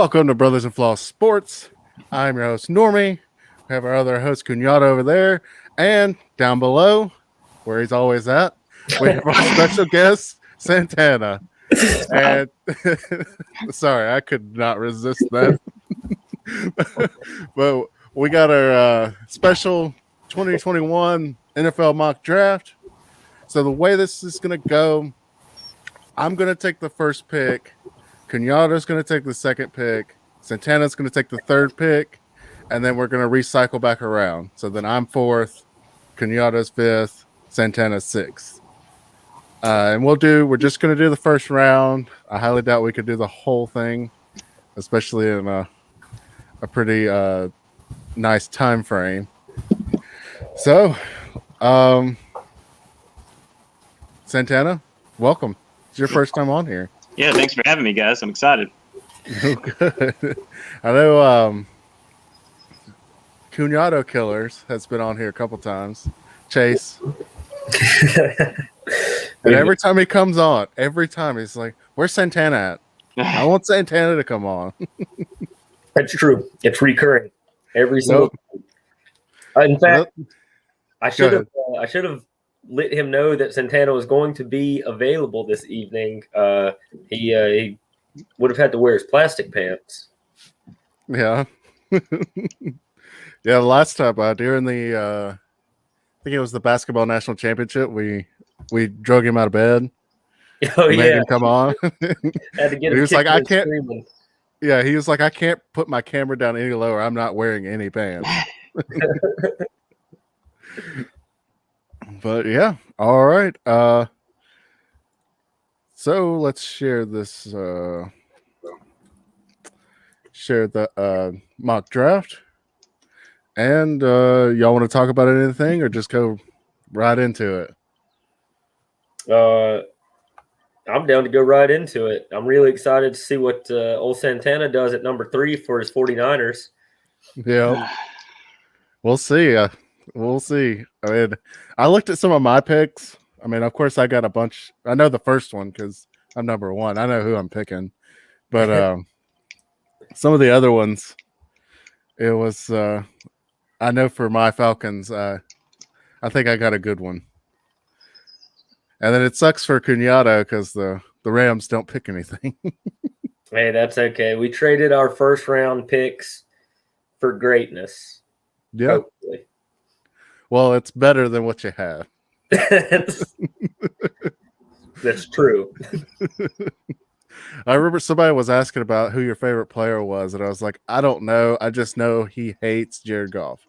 Welcome to Brothers-In-Flaw Sports. I'm your host, Normie. We have our other host, Cuñado, over there. And down below, where he's always at, we have our special guest, Santana. And sorry, I could not resist that. But we got our special 2021 NFL mock draft. So the way this is going to go, I'm going to take the first pick. Cuñado's going to take the second pick. Santana's going to take the third pick. And then we're going to recycle back around. So then I'm fourth, Cuñado's fifth, Santana's sixth. And we're just going to do the first round. I highly doubt we could do the whole thing, especially in a pretty nice time frame. So, Santana, welcome. It's your first time on here. Yeah, thanks for having me, guys. I'm excited. Oh, good. I know Cuñado Killers has been on here a couple times. Chase. And every time he comes on, he's like, where's Santana at? I want Santana to come on. That's true. It's recurring every single time. In fact, I should have let him know that Santana was going to be available this evening. He would have had to wear his plastic pants. Yeah. Yeah, last time during the I think it was the basketball national championship, we drug him out of bed. Oh, made him come on. Had to get him. He was like, I can't. Screaming. Yeah, he was like, I can't put my camera down any lower. I'm not wearing any pants. But yeah, all right. So let's share this. Share the mock draft. And y'all want to talk about anything, or just go right into it? I'm down to go right into it. I'm really excited to see what old Santana does at number 3 for his 49ers. Yeah. We'll see. We'll see. I mean, I looked at some of my picks. I mean, of course, I got a bunch. I know the first one because I'm number 1. I know who I'm picking. But some of the other ones, it was, I know for my Falcons, I think I got a good one. And then it sucks for Cuñado because the Rams don't pick anything. Hey, that's okay. We traded our first round picks for greatness. Yeah. Hopefully. Well, it's better than what you have. That's true. I remember somebody was asking about who your favorite player was, and I was like, I don't know. I just know he hates Jared Goff.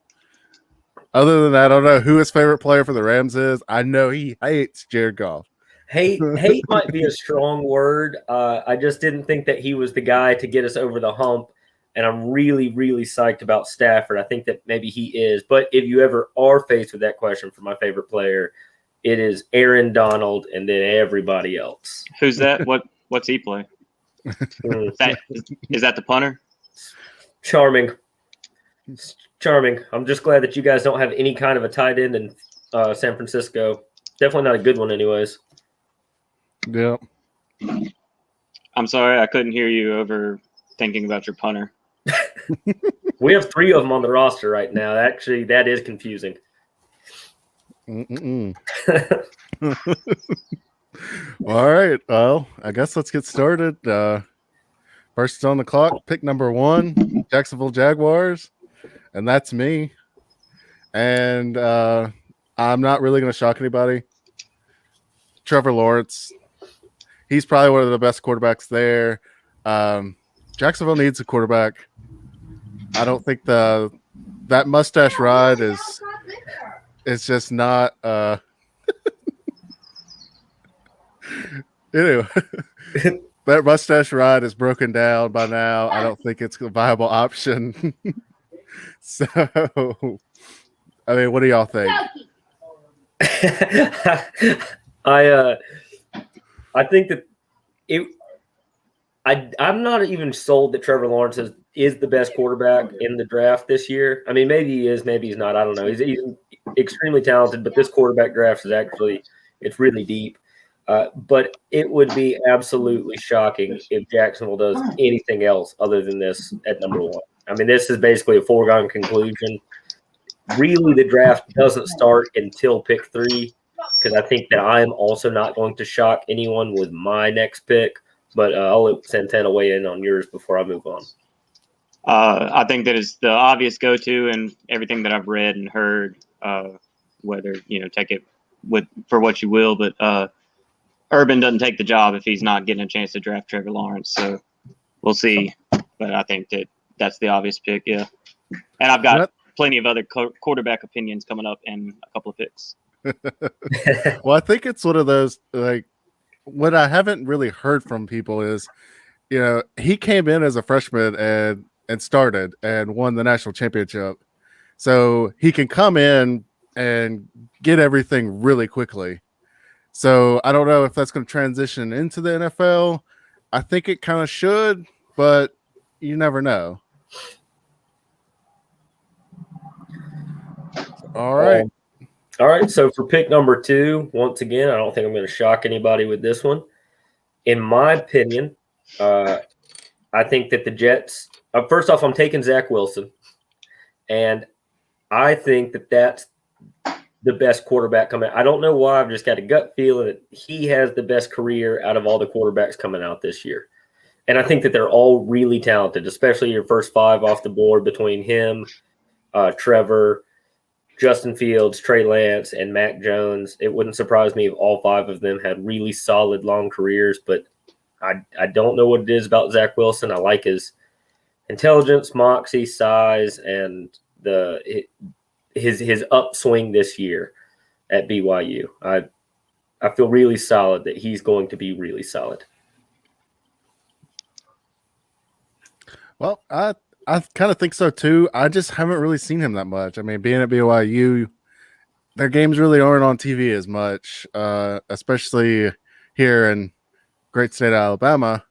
Other than that, I don't know who his favorite player for the Rams is. I know he hates Jared Goff. Hate might be a strong word. I just didn't think that he was the guy to get us over the hump. And I'm really, really psyched about Stafford. I think that maybe he is. But if you ever are faced with that question for my favorite player, it is Aaron Donald and then everybody else. Who's that? What's he play? Is that the punter? Charming. I'm just glad that you guys don't have any kind of a tight end in San Francisco. Definitely not a good one anyways. Yeah. I'm sorry, I couldn't hear you over thinking about your punter. We have 3 of them on the roster right now. Actually, that is confusing. All right. Well, I guess let's get started. First on the clock, pick number 1, Jacksonville Jaguars. And that's me. And I'm not really going to shock anybody. Trevor Lawrence. He's probably one of the best quarterbacks there. Jacksonville needs a quarterback. I don't think that mustache ride is just not anyway. That mustache ride is broken down by now. I don't think it's a viable option. So, I mean, what do y'all think? I think that I'm not even sold that Trevor Lawrence is the best quarterback in the draft this year. I mean, maybe he is, maybe he's not. I don't know. He's extremely talented, but this quarterback draft is it's really deep. But it would be absolutely shocking if Jacksonville does anything else other than this at number 1. I mean, this is basically a foregone conclusion. Really, the draft doesn't start until pick 3, because I think that I am also not going to shock anyone with my next pick. But I'll let Santana weigh in on yours before I move on. I think that is the obvious go-to, and everything that I've read and heard, whether, take it for what you will, but Urban doesn't take the job if he's not getting a chance to draft Trevor Lawrence. So we'll see. But I think that's the obvious pick, yeah. And I've got plenty of other quarterback opinions coming up in a couple of picks. Well, I think it's one of those, like, what I haven't really heard from people is, he came in as a freshman and started and won the national championship. So he can come in and get everything really quickly. So I don't know if that's going to transition into the NFL. I think it kind of should, but you never know. All right. All right. So for pick number 2, once again, I don't think I'm going to shock anybody with this one. In my opinion, I think that the Jets, first off, I'm taking Zach Wilson. And I think that that's the best quarterback coming. I don't know why. I've just got a gut feeling that he has the best career out of all the quarterbacks coming out this year. And I think that they're all really talented, especially your first 5 off the board between him, Trevor, Justin Fields, Trey Lance, and Mac Jones. It wouldn't surprise me if all 5 of them had really solid long careers, but I don't know what it is about Zach Wilson. I like his intelligence, moxie, size, and his upswing this year at BYU. I feel really solid that he's going to be really solid. Well, I kind of think so too. I just haven't really seen him that much. I mean, being at BYU, their games really aren't on TV as much, especially here in great state of Alabama.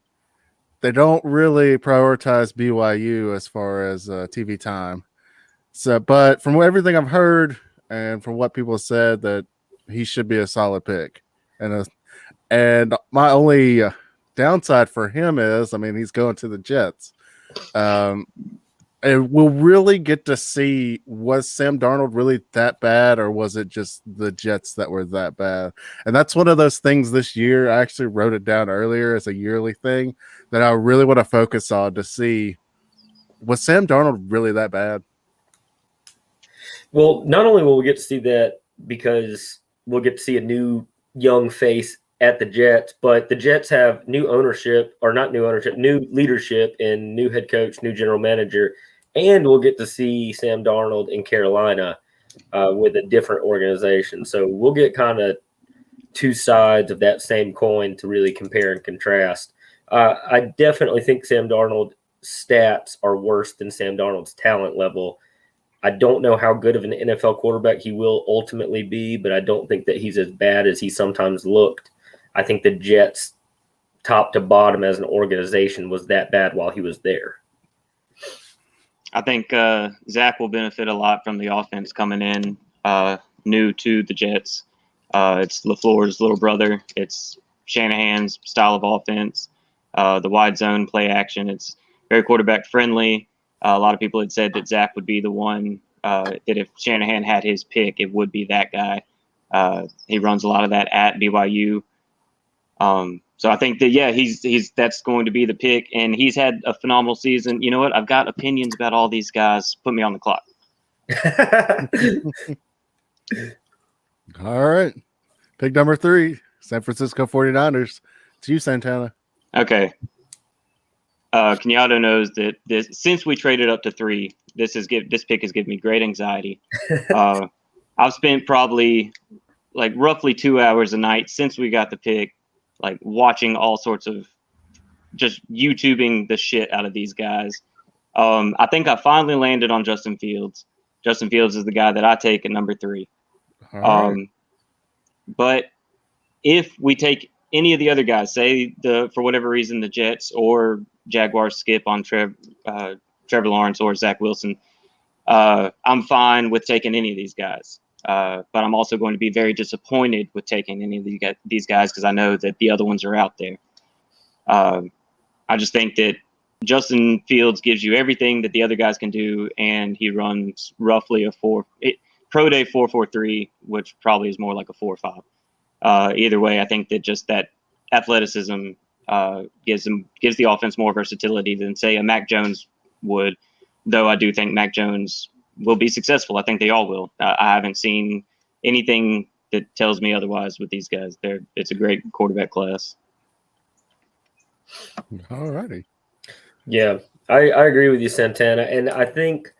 They don't really prioritize BYU as far as TV time. So, but from everything I've heard and from what people said, that he should be a solid pick. And my only downside for him is, I mean, he's going to the Jets. And we'll really get to see, was Sam Darnold really that bad, or was it just the Jets that were that bad? And that's one of those things this year. I actually wrote it down earlier as a yearly thing that I really want to focus on to see, was Sam Darnold really that bad? Well, not only will we get to see that because we'll get to see a new young face at the Jets, but the Jets have new ownership, or not new ownership, new leadership and new head coach, new general manager. And we'll get to see Sam Darnold in Carolina with a different organization. So we'll get kind of 2 sides of that same coin to really compare and contrast. I definitely think Sam Darnold's stats are worse than Sam Darnold's talent level. I don't know how good of an NFL quarterback he will ultimately be, but I don't think that he's as bad as he sometimes looked. I think the Jets, top to bottom as an organization, was that bad while he was there. I think Zach will benefit a lot from the offense coming in new to the Jets. It's LaFleur's little brother. It's Shanahan's style of offense, the wide zone play action. It's very quarterback friendly. A lot of people had said that Zach would be the one, that if Shanahan had his pick, it would be that guy. He runs a lot of that at BYU. So I think that, yeah, he's that's going to be the pick, and he's had a phenomenal season. You know what? I've got opinions about all these guys. Put me on the clock. All right. Pick number 3, San Francisco 49ers. It's you, Santana. Okay. Cuñado knows that since we traded up to 3, this pick has given me great anxiety. I've spent probably like roughly 2 hours a night since we got the pick, like watching all sorts of just YouTubing the shit out of these guys. I think I finally landed on Justin Fields. Justin Fields is the guy that I take at number 3. Right. But if we take any of the other guys, say for whatever reason the Jets or Jaguars skip on Trevor Lawrence or Zach Wilson, I'm fine with taking any of these guys. But I'm also going to be very disappointed with taking any of these guys because I know that the other ones are out there. I just think that Justin Fields gives you everything that the other guys can do, and he runs roughly a pro day 4.43, which probably is more like a 4.5. Either way, I think that just that athleticism gives the offense more versatility than say a Mac Jones would. Though I do think Mac Jones will be successful. I think they all will. I haven't seen anything that tells me otherwise with these guys. It's a great quarterback class. All righty. Yeah, I agree with you, Santana. And I think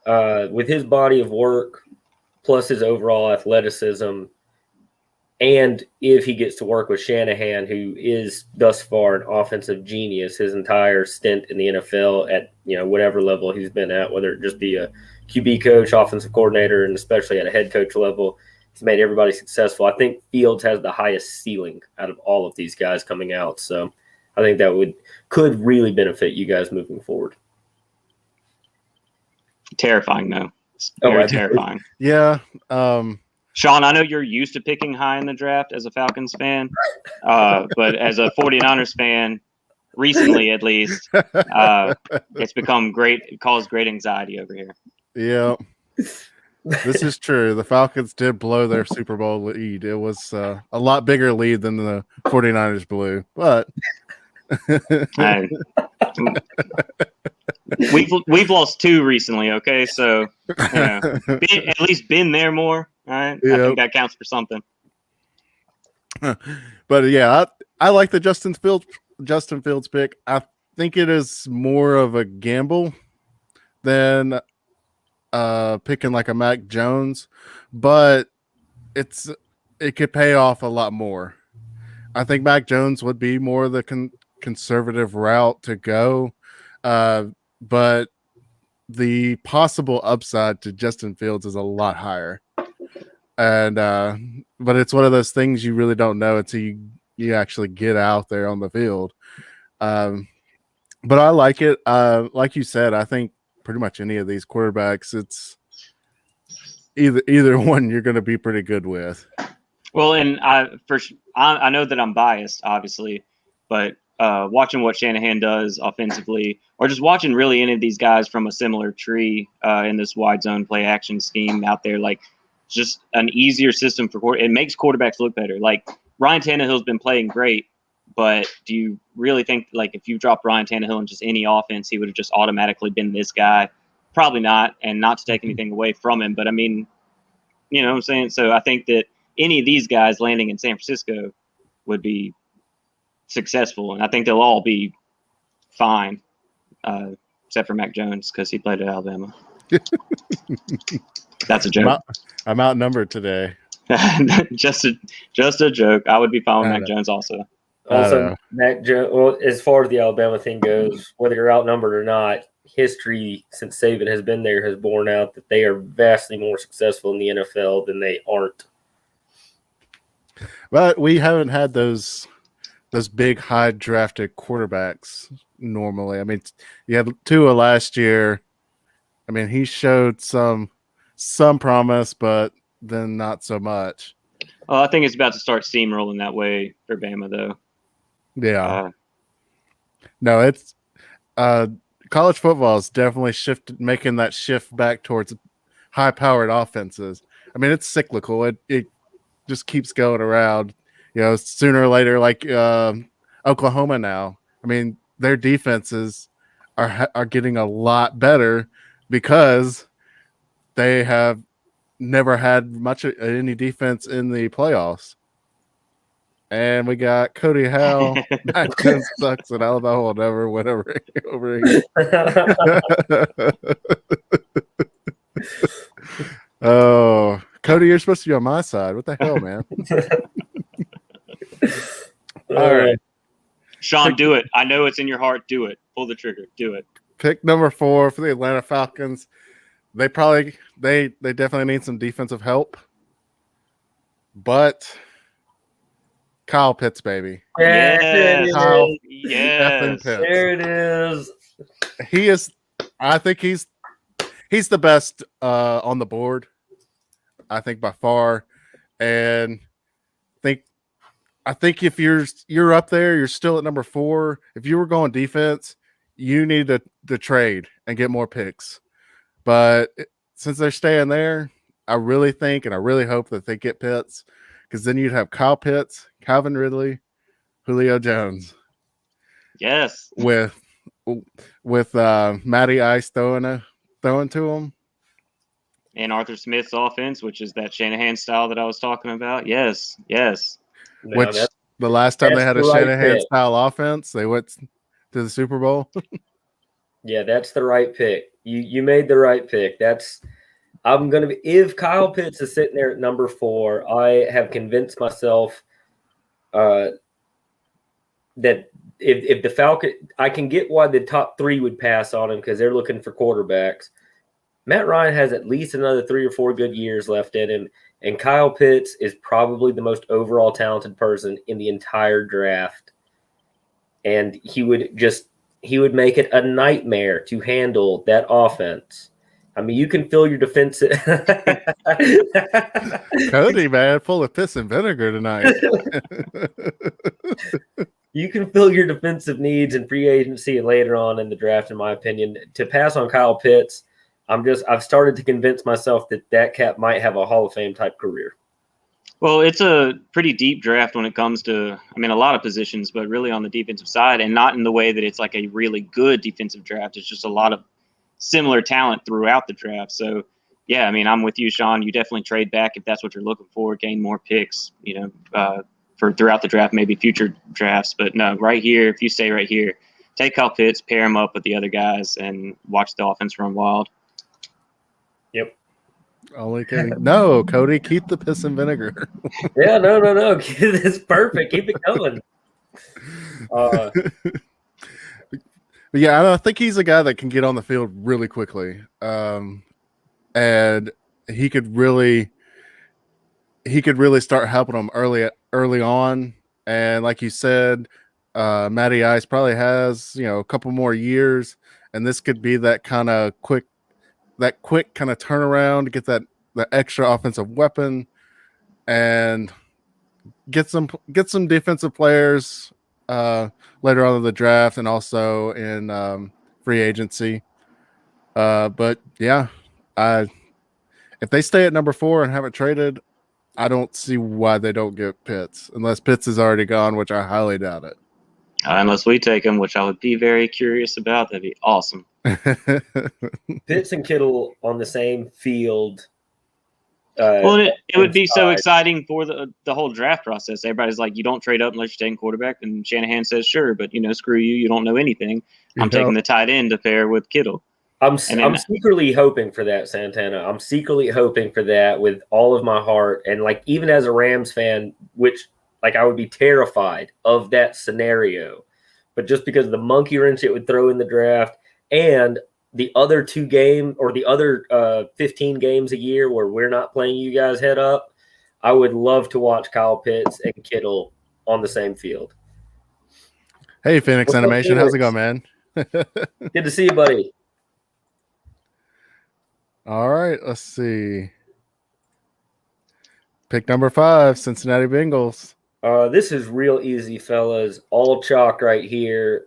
with his body of work, plus his overall athleticism, and if he gets to work with Shanahan, who is thus far an offensive genius, his entire stint in the NFL at whatever level he's been at, whether it just be a QB coach, offensive coordinator, and especially at a head coach level, he's made everybody successful. I think Fields has the highest ceiling out of all of these guys coming out. So I think that could really benefit you guys moving forward. Terrifying, though. It's very terrifying. Yeah. Sean, I know you're used to picking high in the draft as a Falcons fan, but as a 49ers fan, recently at least, it's become great. It caused great anxiety over here. Yeah. This is true. The Falcons did blow their Super Bowl lead. It was a lot bigger lead than the 49ers blew, but we've lost 2 recently. Okay, so at least been there more. All right, yep. I think that counts for something. But yeah, I like the Justin Fields pick. I think it is more of a gamble than picking like a Mac Jones, but it could pay off a lot more. I think Mac Jones would be more the conservative route to go, but the possible upside to Justin Fields is a lot higher. And but it's one of those things you really don't know until you actually get out there on the field. But I like it. Like you said, I think pretty much any of these quarterbacks, it's either one you're going to be pretty good with. Well, and I know that I'm biased, obviously, but watching what Shanahan does offensively, or just watching really any of these guys from a similar tree in this wide zone play action scheme out there, like just an easier system for it makes quarterbacks look better. Like Ryan Tannehill's been playing great, but do you really think like if you dropped Ryan Tannehill in just any offense, he would have just automatically been this guy? Probably not, and not to take anything away from him, but I mean, you know what I'm saying? So I think that any of these guys landing in San Francisco would be successful, and I think they'll all be fine, except for Mac Jones because he played at Alabama. That's a joke. I'm outnumbered today. just a joke. I would be fine with Mac Jones also. Also, Mac Jones. Well, as far as the Alabama thing goes, whether you're outnumbered or not, history since Saban has been there has borne out that they are vastly more successful in the NFL than they aren't. But we haven't had those big high drafted quarterbacks normally. I mean, you had Tua last year. I mean, he showed some promise, but then not so much. Well, I think it's about to start steamrolling that way for Bama, though. Yeah. No, it's college football is definitely making that shift back towards high-powered offenses. I mean, it's cyclical. It just keeps going around. You know, sooner or later, like Oklahoma now. I mean, their defenses are getting a lot better because they have never had much of any defense in the playoffs. And we got Cody Howell. Mac Jones sucks, and Alabama will never win over here. Oh, Cody, you're supposed to be on my side. What the hell, man? All right. Sean, do it. I know it's in your heart. Do it. Pull the trigger. Do it. Pick number 4 for the Atlanta Falcons. They definitely need some defensive help. But Kyle Pitts, baby. Yes. Kyle Yes. Pitts. There it is. He is. I think he's the best on the board. I think by far. And I think if you're up there, you're still at number 4. If you were going defense, you need to trade and get more picks. But since they're staying there, I really think and I really hope that they get Pitts, because then you'd have Kyle Pitts, Calvin Ridley, Julio Jones. Yes. With Matty Ice throwing to him. And Arthur Smith's offense, which is that Shanahan style that I was talking about. Yes. No, Which the last time they had a Shanahan style offense, they went to the Super Bowl. Yeah, that's the right pick. You made the right pick. I'm gonna be, if Kyle Pitts is sitting there at number 4, I have convinced myself that if the Falcon, I can get why the top 3 would pass on him because they're looking for quarterbacks. Matt Ryan has at least another 3 or 4 good years left in him, and Kyle Pitts is probably the most overall talented person in the entire draft. And he would make it a nightmare to handle that offense. I mean, you can fill your defensive. Cody, man, full of piss and vinegar tonight. You can fill your defensive needs in free agency and later on in the draft, in my opinion. To pass on Kyle Pitts, I've started to convince myself that cat might have a Hall of Fame type career. Well, it's a pretty deep draft when it comes to, I mean, a lot of positions, but really on the defensive side, and not in the way that it's like a really good defensive draft. It's just a lot of similar talent throughout the draft. So, yeah, I mean, I'm with you, Sean. You definitely trade back if that's what you're looking for, gain more picks, for throughout the draft, maybe future drafts. But no, right here, if you stay right here, take Kyle Pitts, pair him up with the other guys, and watch the offense run wild. Yep. Only kidding. No, Cody, keep the piss and vinegar. Yeah, no. It's perfect. Keep it going. But yeah, I think he's a guy that can get on the field really quickly. And he could really start helping them early on. And like you said, Matty Ice probably has, a couple more years, and this could be that kind of quick kind of turnaround to get that extra offensive weapon and get some defensive players later on in the draft and also in free agency. But yeah, if they stay at number 4 and haven't traded, I don't see why they don't get Pitts unless Pitts is already gone, which I highly doubt it. Unless we take him, which I would be very curious about. That'd be awesome. Pitts and Kittle on the same field. Well, it would be so exciting for the whole draft process. Everybody's like, you don't trade up unless you're taking quarterback. And Shanahan says, sure, but, screw you. You don't know anything. I'm taking the tight end to pair with Kittle. I'm secretly hoping for that, Santana. I'm secretly hoping for that with all of my heart. And, even as a Rams fan, which, I would be terrified of that scenario. But just because of the monkey wrench it would throw in the draft and the other 2 game or the other 15 games a year where we're not playing you guys head up, I would love to watch Kyle Pitts and Kittle on the same field. Hey, Phoenix Animation. How's it going, man? Good to see you, buddy. All right, let's see. Pick number 5, Cincinnati Bengals. This is real easy, fellas. All chalk right here.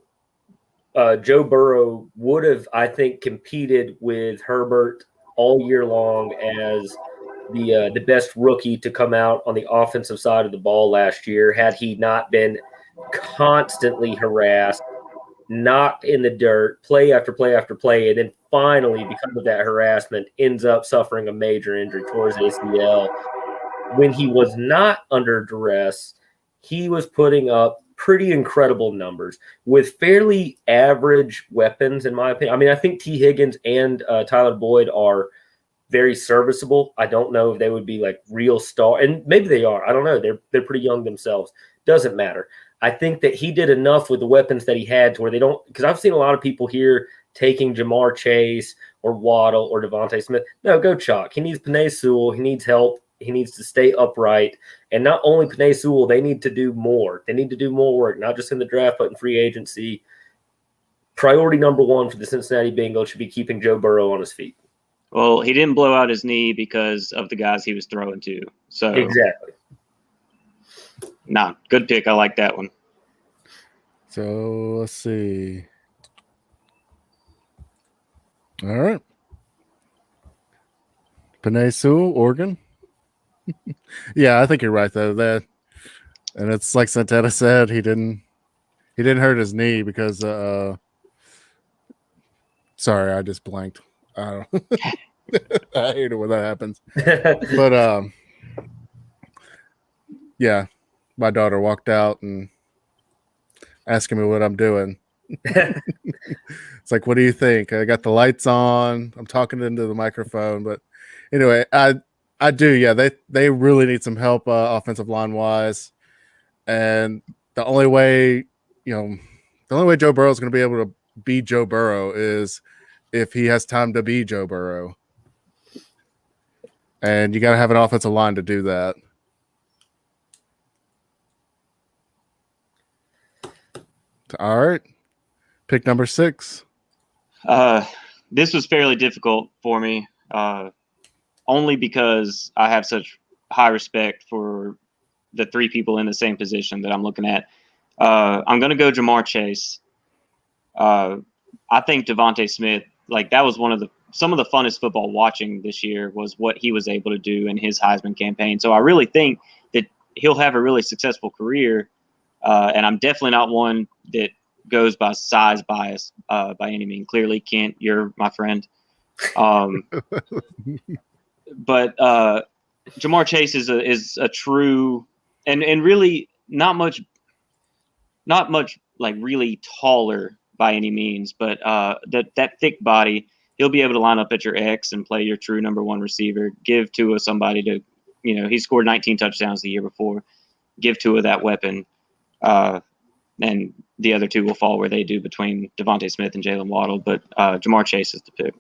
Joe Burrow would have, I think, competed with Herbert all year long as the best rookie to come out on the offensive side of the ball last year had he not been constantly harassed, knocked in the dirt, play after play after play, and then finally, because of that harassment, ends up suffering a major injury towards ACL. When he was not under duress, he was putting up pretty incredible numbers with fairly average weapons, in my opinion. I mean, I think T. Higgins and Tyler Boyd are very serviceable. I don't know if they would be real star, and maybe they are. I don't know. They're pretty young themselves. Doesn't matter. I think that he did enough with the weapons that he had to where they don't, because I've seen a lot of people here taking Jamar Chase or Waddle or Devontae Smith. No, go chalk. He needs Penei Sewell. He needs help. He needs to stay upright. And not only Penei Sewell, they need to do more. They need to do more work, not just in the draft, but in free agency. Priority number 1 for the Cincinnati Bengals should be keeping Joe Burrow on his feet. Well, he didn't blow out his knee because of the guys he was throwing to. So Exactly. Good pick. I like that one. So let's see. All right. Panay Sewell, Oregon. Yeah, I think you're right though. And it's like Santana said, he didn't hurt his knee because sorry, I just blanked. I don't I hate it when that happens. But yeah, my daughter walked out and asking me what I'm doing. It's like, what do you think? I got the lights on. I'm talking into the microphone, but anyway, I do. Yeah, they really need some help offensive line wise, and the only way Joe Burrow is going to be able to be Joe Burrow is if he has time to be Joe Burrow, and you got to have an offensive line to do that. All right, pick number 6. This was fairly difficult for me, only because I have such high respect for the 3 people in the same position that I'm looking at. I'm going to go Jamar Chase. I think Devontae Smith, like that was some of the funnest football watching this year was what he was able to do in his Heisman campaign. So I really think that he'll have a really successful career. And I'm definitely not one that goes by size bias by any means. Clearly, Kent, you're my friend. But Jamar Chase is a true and really not much like really taller by any means, but that thick body, he'll be able to line up at your X and play your true number 1 receiver. Give Tua somebody to, he scored 19 touchdowns the year before. Give Tua that weapon. And the other 2 will fall where they do between Devontae Smith and Jalen Waddle, but Jamar Chase is the pick.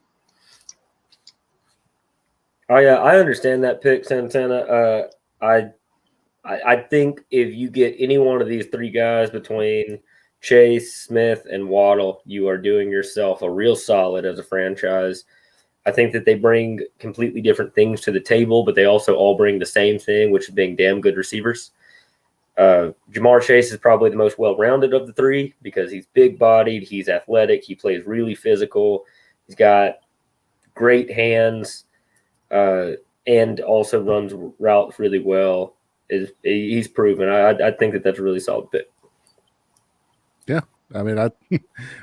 Oh yeah, I understand that pick, Santana. I think if you get any one of these 3 guys between Chase, Smith, and Waddle, you are doing yourself a real solid as a franchise. I think that they bring completely different things to the table, but they also all bring the same thing, which is being damn good receivers. Jamar Chase is probably the most well-rounded of the 3 because he's big-bodied, he's athletic, he plays really physical, he's got great hands, and also runs routes really well. He's proven. I think that that's a really solid pick. Yeah, I mean, I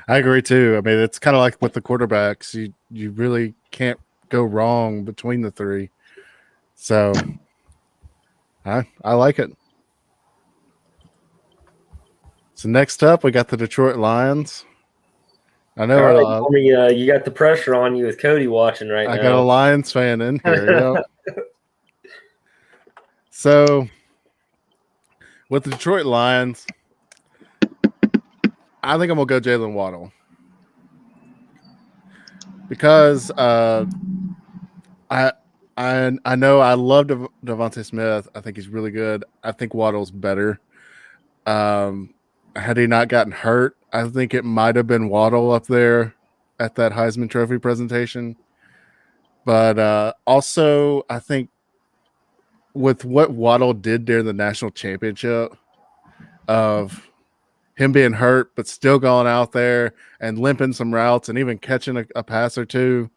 agree too. I mean, it's kind of like with the quarterbacks. You really can't go wrong between the 3. So I like it. So next up, we got the Detroit Lions. I know you got the pressure on you with Cody watching right now. I got a Lions fan in here. So with the Detroit Lions, I think I'm gonna go Jalen Waddle because I know I love Devontae Smith. I think he's really good. I think Waddle's better. Had he not gotten hurt, I think it might have been Waddle up there at that Heisman Trophy presentation. But also, I think with what Waddle did during the national championship, of him being hurt but still going out there and limping some routes and even catching a pass or 2,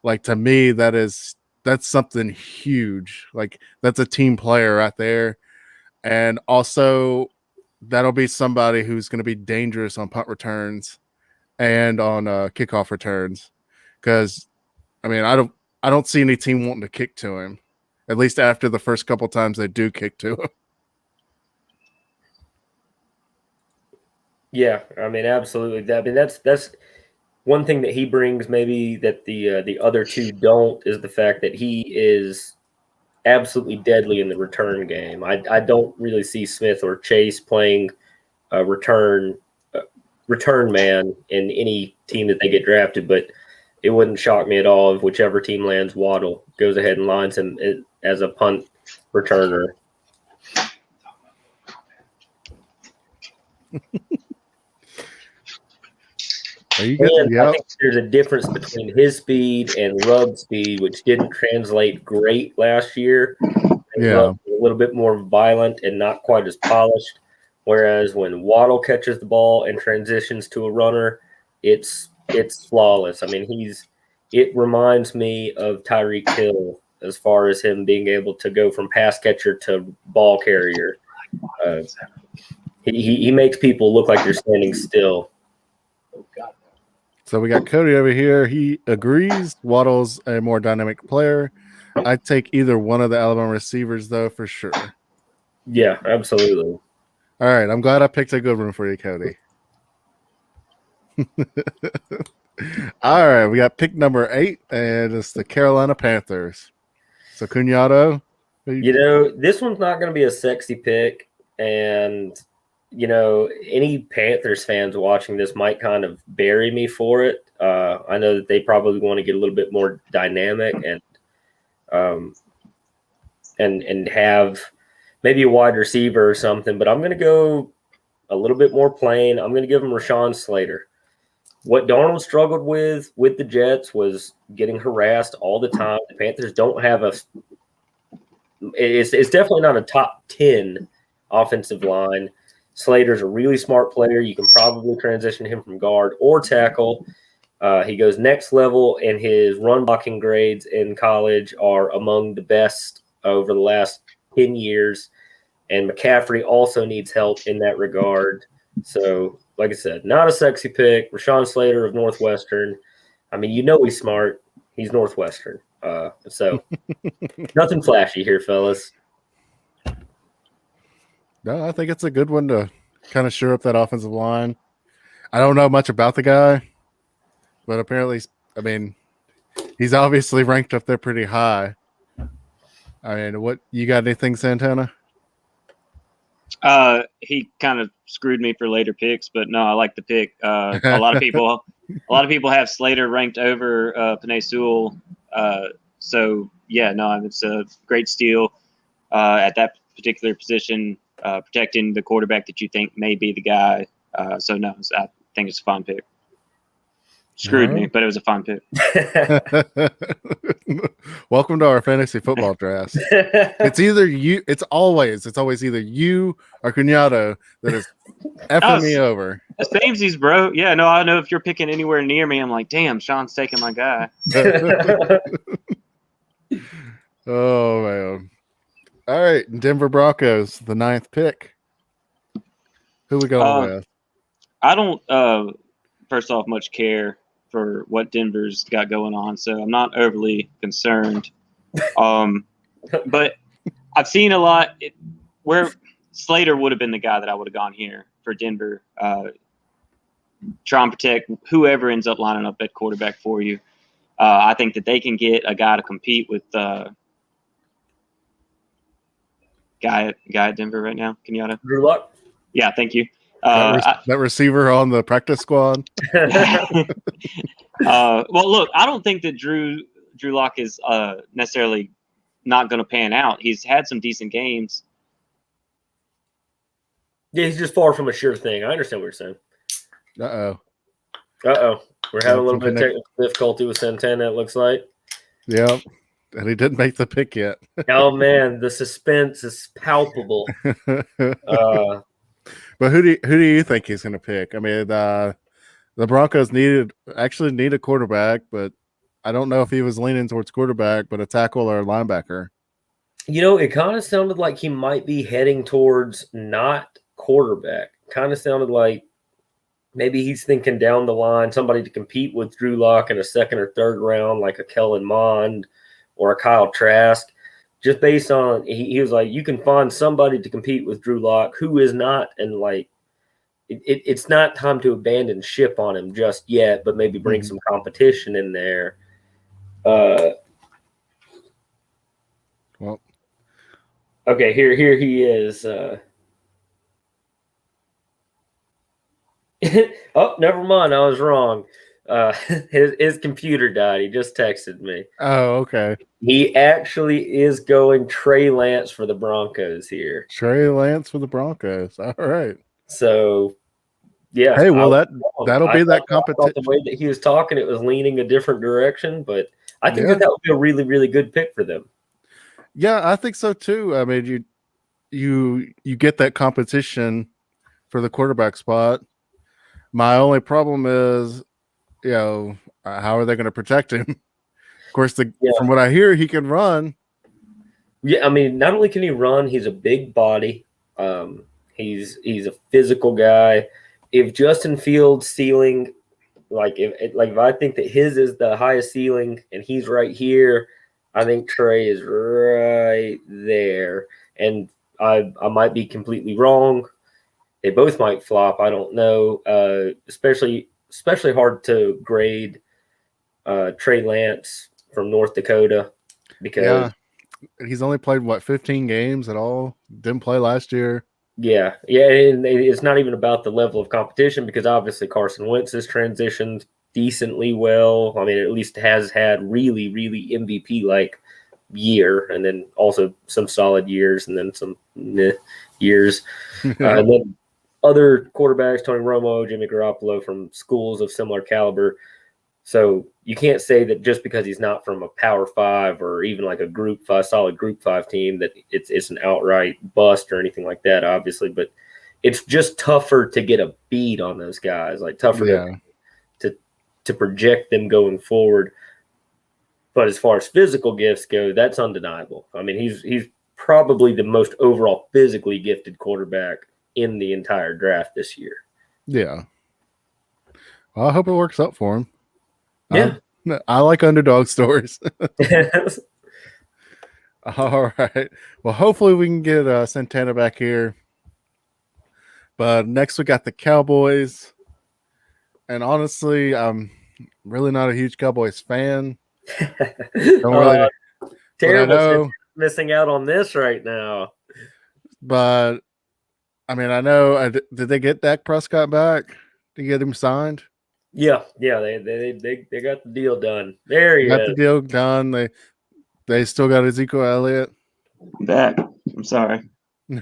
like to me, that's something huge. Like that's a team player right there. And also, that'll be somebody who's going to be dangerous on punt returns and on kickoff returns. Because, I mean, I don't see any team wanting to kick to him, at least after the first couple times they do kick to him. Yeah, I mean, absolutely. I mean, that's one thing that he brings, maybe that the other 2 don't, is the fact that he is absolutely deadly in the return game. I don't really see Smith or Chase playing a return man in any team that they get drafted, but it wouldn't shock me at all if whichever team lands Waddle goes ahead and lines him as a punt returner. Are you good? And I Yep. think there's a difference between his speed and Ruggs' speed, which didn't translate great last year. Yeah. Ruggs was a little bit more violent and not quite as polished. Whereas when Waddle catches the ball and transitions to a runner, it's flawless. I mean, it reminds me of Tyreek Hill as far as him being able to go from pass catcher to ball carrier. He makes people look like they're standing still. So we got Cody over here. He agrees Waddle's a more dynamic player. I'd take either one of the Alabama receivers, though, for sure. Yeah, absolutely. All right. I'm glad I picked a good one for you, Cody. All right. We got pick number 8, and it's the Carolina Panthers. So, Cuñado. This one's not going to be a sexy pick. And, any Panthers fans watching this might kind of bury me for it. I know that they probably want to get a little bit more dynamic and have maybe a wide receiver or something, but I'm going to go a little bit more plain. I'm going to give him Rashawn Slater. What Darnold struggled with the Jets was getting harassed all the time. The Panthers don't have it's definitely not a top 10 offensive line. Slater's a really smart player. You can probably transition him from guard or tackle. He goes next level, and his run blocking grades in college are among the best over the last 10 years. And McCaffrey also needs help in that regard. So, like I said, not a sexy pick. Rashawn Slater of Northwestern. I mean, he's smart. He's Northwestern. So nothing flashy here, fellas. No, I think it's a good one to kind of shore up that offensive line. I don't know much about the guy, but apparently, I mean, he's obviously ranked up there pretty high. I mean, what you got? Anything, Santana? He kind of screwed me for later picks, but no, I like the pick. A lot of people have Slater ranked over Penei Sewell. So yeah, no, it's a great steal at that particular position, protecting the quarterback that you think may be the guy. So no, I think it's a fun pick. Screwed me, but it was a fun pick. Welcome to our fantasy football draft. It's either you. It's always either you or Cuñado that is effing me over. Samesies, bro. Yeah, no, I know if you're picking anywhere near me, I'm like, damn, Sean's taking my guy. Oh man! All right, Denver Broncos, the 9th pick. Who we going with? I don't. First off, much care for what Denver's got going on, so I'm not overly concerned. But I've seen a lot where Slater would have been the guy that I would have gone here for Denver. Try and protect whoever ends up lining up at quarterback for you. I think that they can get a guy to compete with guy at Denver right now. Cuñado? Drew Luck. Yeah, thank you. That receiver on the practice squad. Well, look, I don't think that Drew Lock is necessarily not going to pan out. He's had some decent games. Yeah, he's just far from a sure thing. I understand what you're saying. Uh-oh. We're having a little bit of technical difficulty with Santana, it looks like. Yep. And he didn't make the pick yet. Oh, man, the suspense is palpable. But who do you think he's going to pick? I mean, the Broncos need a quarterback, but I don't know if he was leaning towards quarterback, but a tackle or a linebacker. It kind of sounded like he might be heading towards not quarterback. Kind of sounded like maybe he's thinking down the line, somebody to compete with Drew Lock in a second or third round, like a Kellen Mond or a Kyle Trask. Just based on, he was like, you can find somebody to compete with Drew Lock who is not, and like, it's not time to abandon ship on him just yet, but maybe bring some competition in there. Well, okay, here he is. Oh, never mind. I was wrong. His computer died. He just texted me. Oh, okay. He actually is going Trey Lance for the Broncos here. Trey Lance for the Broncos. All right. So Yeah. Hey, well, I that'll be that I thought competition. the way that he was talking, it was leaning a different direction, but I think Yeah. that would be a really, really good pick for them. Yeah, I think so too. I mean, you get that competition for the quarterback spot. My only problem is, how are they going to protect him? Of course, from what I hear, he can run. Yeah, I mean, not only can he run, he's a big body. He's a physical guy. If Justin Fields' ceiling, if I think that his is the highest ceiling and he's right here, I think Trey is right there. And I might be completely wrong. They both might flop. I don't know. Especially hard to grade Trey Lance from North Dakota because he's only played 15 games at all. Didn't play last year. yeah, and it's not even about the level of competition because obviously Carson Wentz has transitioned decently well. I mean, at least has had really, really MVP like year, and then also some solid years, and then some years, and then other quarterbacks, Tony Romo, Jimmy Garoppolo, from schools of similar caliber. So you can't say that just because he's not from a Power Five or even like a solid Group 5 team that it's an outright bust or anything like that, obviously. But it's just tougher to get a beat on those guys, like tougher to project them going forward. But as far as physical gifts go, that's undeniable. I mean, he's probably the most overall physically gifted quarterback in the entire draft this year. Yeah. Well, I hope it works out for him. Yeah. I like underdog stories. All right. Well, hopefully we can get Santana back here. But next we got the Cowboys. And honestly, I'm really not a huge Cowboys fan. Don't really. Terrible missing out on this right now. But I mean, I know. Did they get Dak Prescott back to get him signed? Yeah, they got the deal done. There you got the deal done. They still got Ezekiel Elliott. I'm back. I'm sorry. No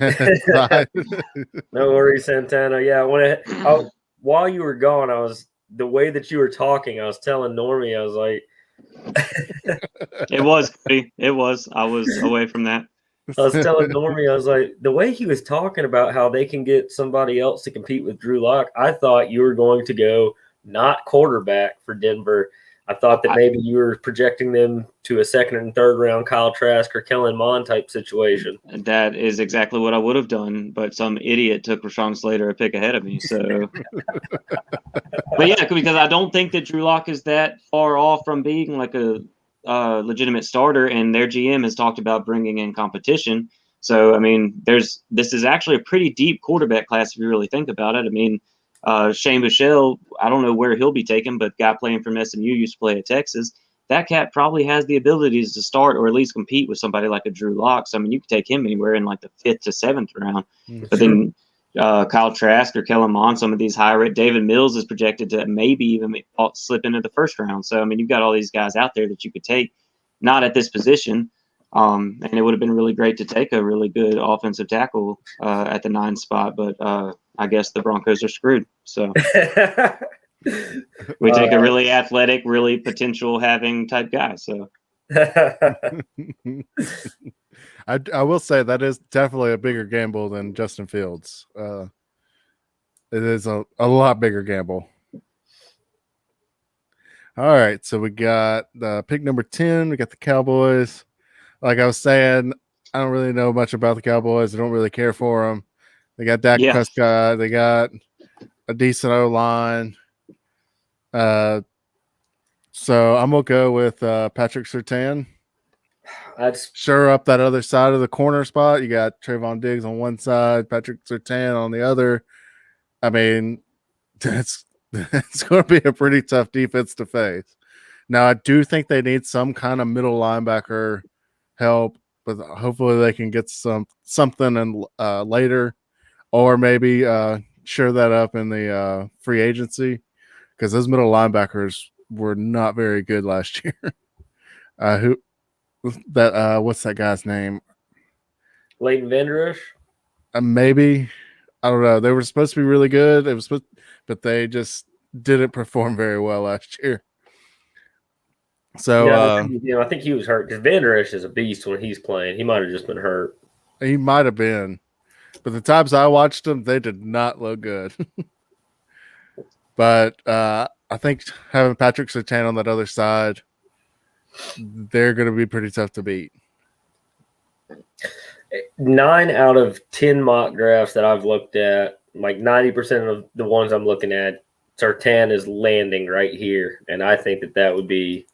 worries, Santana. Yeah, while you were gone, the way that you were talking, I was telling Normie, I was like, it was. I was away from that. I was telling Normie, I was like, the way he was talking about how they can get somebody else to compete with Drew Lock, I thought you were going to go not quarterback for Denver. I thought that maybe you were projecting them to a second and third round Kyle Trask or Kellen Mond type situation. That is exactly what I would have done, but some idiot took Rashawn Slater a pick ahead of me. So, but yeah, because I don't think that Drew Lock is that far off from being like a legitimate starter, and their GM has talked about bringing in competition. So, I mean, this is actually a pretty deep quarterback class if you really think about it. I mean, Shane Buechele, I don't know where he'll be taken, but guy playing from SMU used to play at Texas. That cat probably has the abilities to start or at least compete with somebody like a Drew Lock. So, I mean, you could take him anywhere in like the 5th to 7th round. But then Kyle Trask or Kellen Mond, some of these higher rate, David Mills is projected to maybe even slip into the first round. So, I mean, you've got all these guys out there that you could take, not at this position. And it would have been really great to take a really good offensive tackle at the 9 spot. But I guess the Broncos are screwed. So we take a really athletic, really potential having type guy. So I will say that is definitely a bigger gamble than Justin Fields. It is a lot bigger gamble. All right, so we got pick number 10. We got the Cowboys. Like I was saying, I don't really know much about the Cowboys. I don't really care for them. They got Dak Prescott. They got a decent O-line. So I'm going to go with Patrick Surtain. That's sure up that other side of the corner spot. You got Trayvon Diggs on one side, Patrick Surtain on the other. I mean, it's going to be a pretty tough defense to face. Now, I do think they need some kind of middle linebacker help, but hopefully they can get something in later, or maybe share that up in the free agency, because those middle linebackers were not very good last year. What's that guy's name? Leighton Vander Esch? Maybe. I don't know. They were supposed to be really good. But they just didn't perform very well last year. So I think he was hurt because Van Der Esch is a beast when he's playing. He might have just been hurt. he might have been, but the times I watched them, they did not look good. But I think having Patrick Surtain on that other side, they're going to be pretty tough to beat. 9 out of 10 mock drafts that I've looked at, like 90% of the ones I'm looking at, Surtain is landing right here, and I think that would be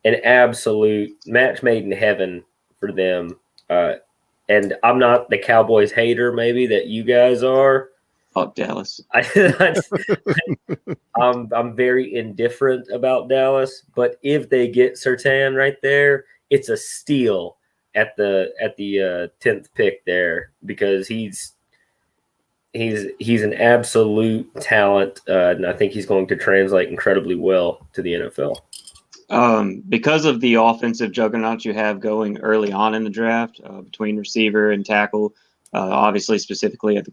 an absolute match made in heaven for them. And I'm not the Cowboys hater, maybe that you guys are. Fuck Dallas. I'm very indifferent about Dallas, but if they get Surtain right there, it's a steal at the 10th pick there because he's an absolute talent, and I think he's going to translate incredibly well to the NFL. Because of the offensive juggernaut you have going early on in the draft between receiver and tackle, obviously specifically at the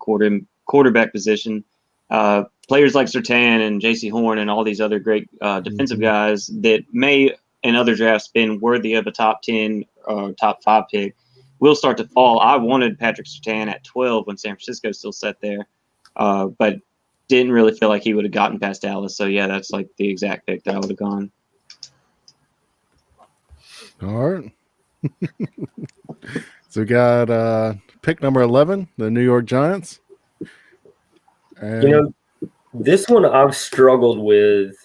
quarterback position, players like Surtain and J.C. Horn and all these other great defensive guys that may in other drafts been worthy of a top 10 or top 5 pick will start to fall. I wanted Patrick Surtain at 12 when San Francisco still sat there, but didn't really feel like he would have gotten past Dallas. So, yeah, that's like the exact pick that I would have gone. All right. So we got pick number 11, the New York Giants. And this one I've struggled with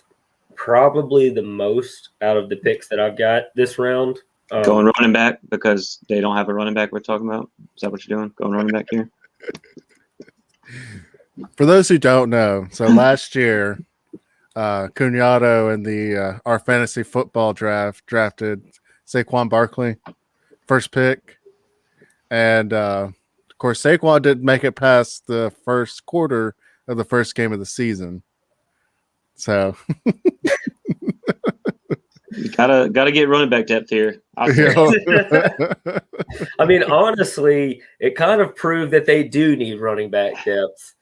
probably the most out of the picks that I've got this round. Going running back because they don't have a running back we're talking about? Is that what you're doing? Going running back here? For those who don't know, so last year, Cuñado in our fantasy football draft drafted Saquon Barkley, first pick. And, of course, Saquon didn't make it past the first quarter of the first game of the season. So you gotta get running back depth here. I mean, honestly, it kind of proved that they do need running back depth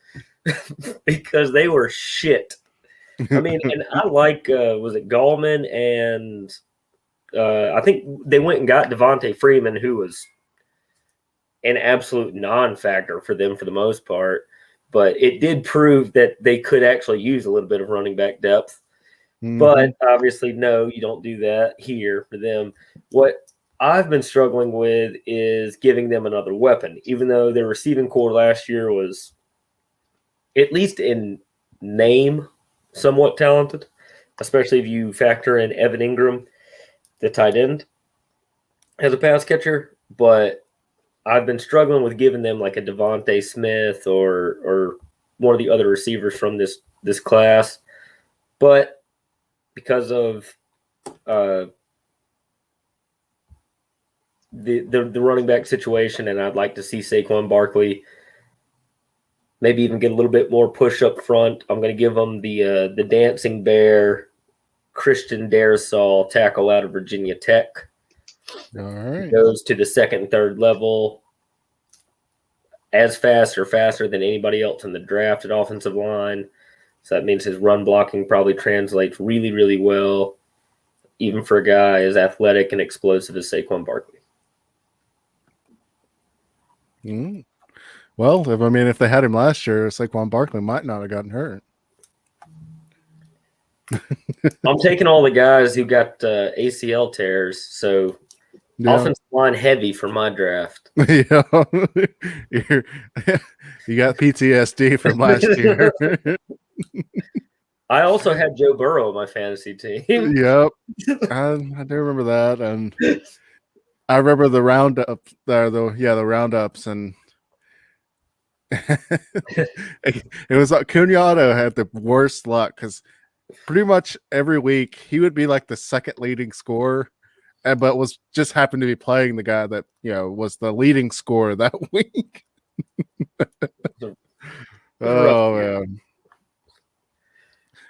because they were shit. I mean, and I like was it Gallman and I think they went and got Devontae Freeman, who was an absolute non-factor for them for the most part. But it did prove that they could actually use a little bit of running back depth. Mm-hmm. But obviously, no, you don't do that here for them. What I've been struggling with is giving them another weapon, even though their receiving core last year was, at least in name, somewhat talented, especially if you factor in Evan Ingram, the tight end, as a pass catcher. But I've been struggling with giving them like a Devontae Smith or one of the other receivers from this class. But because of the running back situation, and I'd like to see Saquon Barkley maybe even get a little bit more push up front, I'm going to give them the dancing bear Christian Darrisaw, tackle out of Virginia Tech. All right. He goes to the second and third level as fast or faster than anybody else in the drafted offensive line. So that means his run blocking probably translates really, really well, even for a guy as athletic and explosive as Saquon Barkley. Mm. Well, if they had him last year, Saquon Barkley might not have gotten hurt. I'm taking all the guys who got ACL tears, so offensive line heavy for my draft. You got PTSD from last year. I also had Joe Burrow on my fantasy team. Yep, I do remember that, and I remember the roundup there. The roundups, and it was like Cuñado had the worst luck because pretty much every week he would be like the second leading scorer, but was just happened to be playing the guy that was the leading scorer that week. Oh man.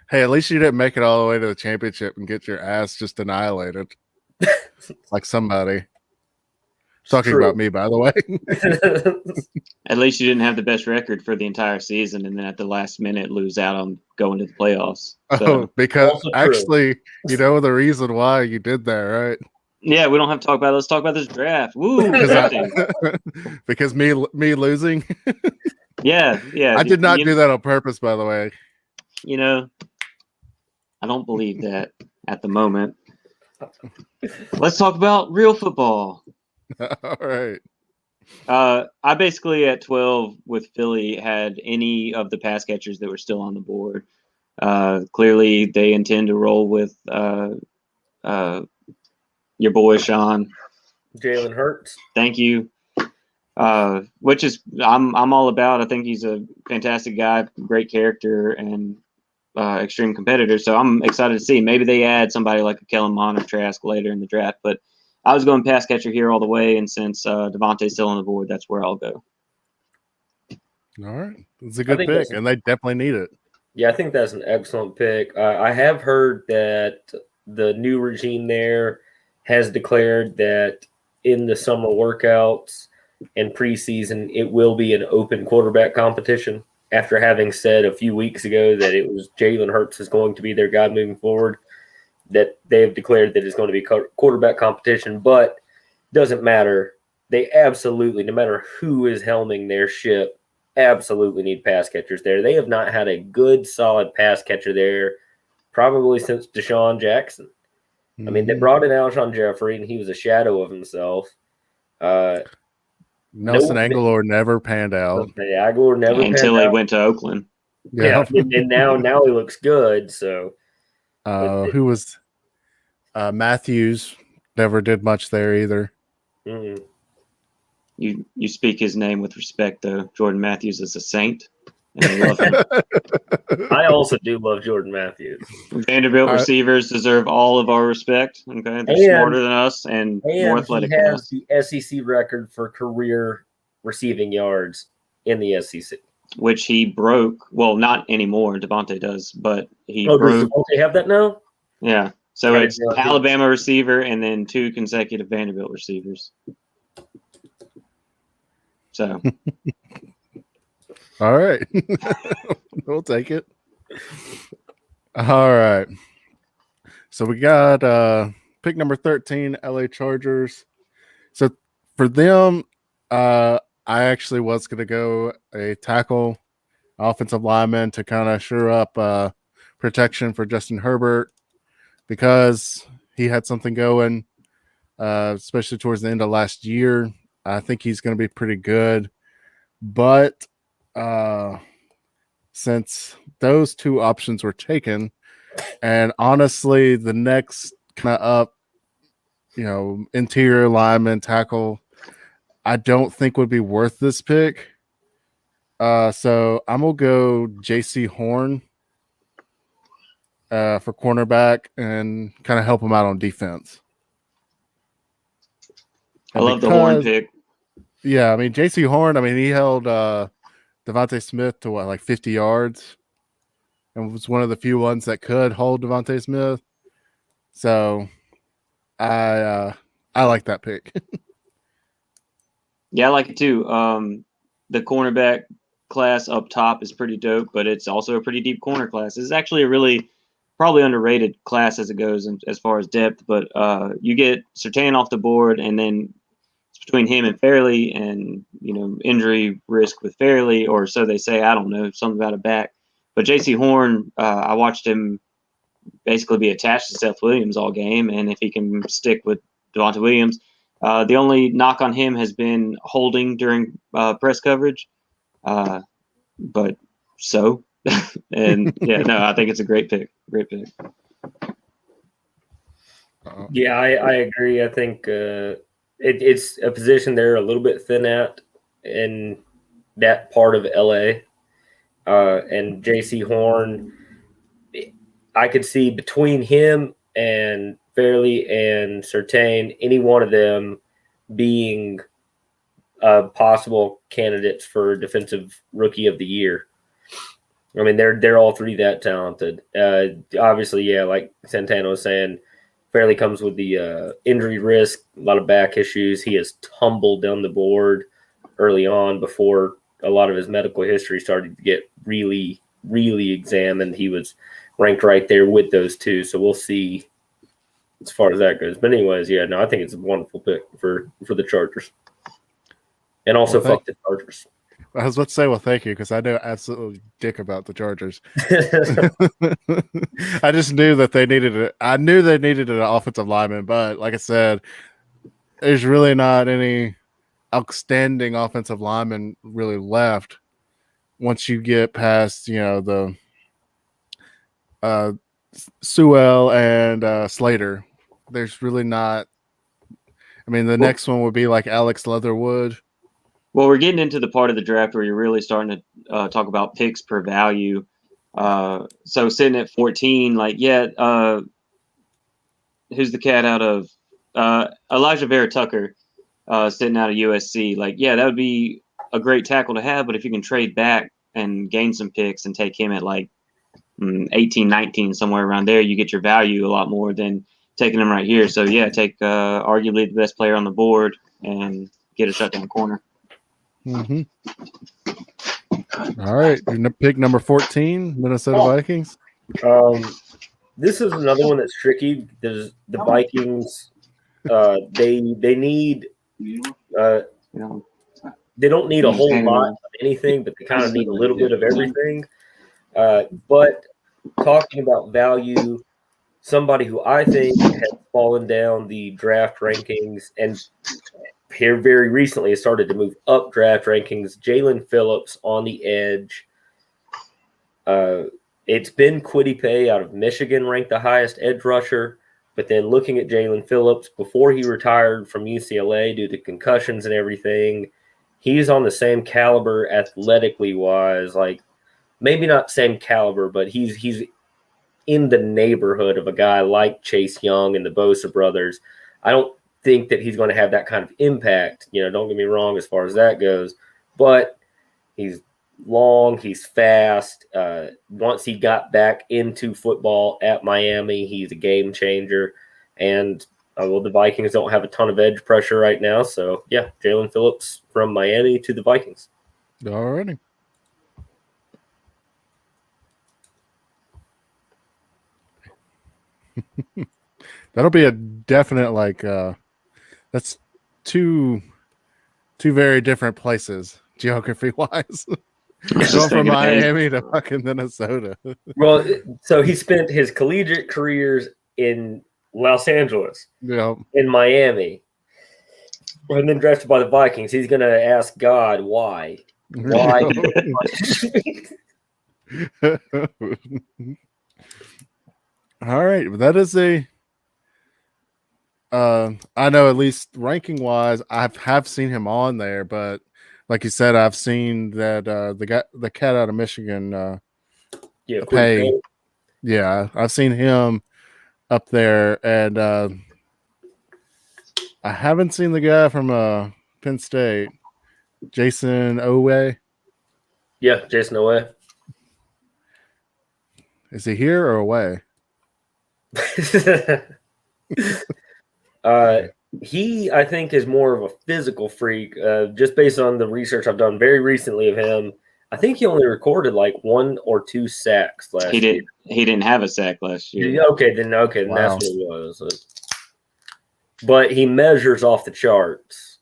Hey, at least you didn't make it all the way to the championship and get your ass just annihilated. Like somebody. Talking True. about me, by the way. At least you didn't have the best record for the entire season, and then at the last minute lose out on going to the playoffs. So, Oh, because Also true. actually, you know the reason why you did that, right? yeah, we don't have to talk about it. Let's talk about this draft. Woo! Because drafting. because me losing. Yeah. I did not do that on purpose, by the way. You know, I don't believe that at the moment. Let's talk about real football. All right. I basically at 12 with Philly had any of the pass catchers that were still on the board. Clearly, they intend to roll with your boy Sean. Jalen Hurts. Thank you. Which is I'm all about. I think he's a fantastic guy, great character, and extreme competitor. So I'm excited to see. Maybe they add somebody like a Kellen Mond or Trask later in the draft. But I was going pass catcher here all the way, and since Devontae's still on the board, that's where I'll go. All right. It's a good think pick, that's- and they definitely need it. Yeah, I think that's an excellent pick. I have heard that the new regime there has declared that in the summer workouts and preseason, it will be an open quarterback competition. After having said a few weeks ago that it was Jalen Hurts is going to be their guy moving forward, that they have declared that it's going to be quarterback competition, but doesn't matter. They absolutely, no matter who is helming their ship, absolutely need pass catchers there. They have not had a good, solid pass catcher there probably since Deshaun Jackson. I mean, they brought in Alshon Jeffrey, and he was a shadow of himself. Nelson Aguilar never panned out. Aguilar never until panned he out. went to Oakland. Yeah, and now he looks good. So, Who was Matthews? Never did much there either. mm, You speak his name with respect, though. Jordan Matthews is a saint, and I love him. I also do love Jordan Matthews. Vanderbilt receivers deserve all of our respect. Okay, they're smarter than us and more athletic than us. He has the SEC record for career receiving yards in the SEC. Which he broke. Well, not anymore. Devontae does, but he Does broke. Devontae have that now? Yeah. So Right, it's yeah. Alabama receiver and then 2 consecutive Vanderbilt receivers. So All right. We'll take it. All right. So we got pick number 13, LA Chargers. So for them, I actually was going to go a tackle, offensive lineman to kind of shore up protection for Justin Herbert because he had something going, especially towards the end of last year. I think he's going to be pretty good. But since those two options were taken, and honestly, the next kind of up, interior lineman tackle, I don't think would be worth this pick. So I'm going to go JC Horn for cornerback and kind of help him out on defense. I love the Horn pick. Yeah, I mean, JC Horn, he held Devontae Smith to like 50 yards and was one of the few ones that could hold Devontae Smith. So I like that pick. Yeah, I like it too. The cornerback class up top is pretty dope, but it's also a pretty deep corner class. It's actually a really probably underrated class as it goes as far as depth, but you get Surtain off the board, and then it's between him and Fairley, and injury risk with Fairley, or so they say. I don't know, something about a back. But J.C. Horn, I watched him basically be attached to Seth Williams all game, and if he can stick with Devontae Williams, the only knock on him has been holding during press coverage. But so, and yeah, no, I think it's a great pick. Great pick. Yeah, I agree. I think it's a position they're a little bit thin at in that part of LA. And JC Horn, I could see between him and Fairley and Surtain, any one of them being possible candidates for Defensive Rookie of the Year. I mean, they're all three that talented. Obviously, yeah, like Santana was saying, Fairley comes with the injury risk, a lot of back issues. He has tumbled down the board early on before a lot of his medical history started to get really, really examined. He was ranked right there with those two. So we'll see as far as that goes. But anyways, yeah, no, I think it's a wonderful pick for the Chargers. And also fuck the Chargers. I was about to say, well, thank you, because I know absolutely dick about the Chargers. I just knew that they needed it. I knew they needed an offensive lineman, but like I said, there's really not any outstanding offensive linemen really left once you get past, the Sewell and Slater. There's really not. I mean, the next one would be like Alex Leatherwood. Well, we're getting into the part of the draft where you're really starting to talk about picks per value. So sitting at 14, who's the cat out of Elijah Vera Tucker sitting out of USC? That would be a great tackle to have. But if you can trade back and gain some picks and take him at 18, 19, somewhere around there, you get your value a lot more than taking him right here. So, yeah, take arguably the best player on the board and get a shutdown corner. Mm-hmm. All right, your pick number 14, Minnesota Vikings. This is another one that's tricky. There's the Vikings. They need. They don't need a whole lot of anything, but they kind of need a little bit of everything. But talking about value, somebody who I think has fallen down the draft rankings and here very recently has started to move up draft rankings, Jalen Phillips on the edge. It's been Kwity Paye out of Michigan ranked the highest edge rusher, but then looking at Jalen Phillips before he retired from UCLA due to concussions and everything, he's on the same caliber athletically wise, maybe not same caliber, but he's in the neighborhood of a guy like Chase Young and the Bosa brothers. I don't think that he's going to have that kind of impact. Don't get me wrong as far as that goes, but he's long, he's fast. Once he got back into football at Miami, he's a game changer. And the Vikings don't have a ton of edge pressure right now. So, yeah, Jalen Phillips from Miami to the Vikings. All righty. That'll be a definite that's two very different places geography wise. Going from Miami to fucking Minnesota. Well, so he spent his collegiate careers in Los Angeles, in Miami, and then drafted by the Vikings. He's going to ask God why. Why? All right, that is I know at least ranking wise, I have seen him on there, but like you said, I've seen that the cat out of Michigan, Paye. Yeah, I've seen him up there, and I haven't seen the guy from Penn State, Jason Owe. Yeah, Jason Owe. Is he here or away? He, I think, is more of a physical freak. Just based on the research I've done very recently of him, I think he only recorded 1 or 2 sacks last year. He didn't have a sack last year. Okay, then wow. That's what it was. But he measures off the charts.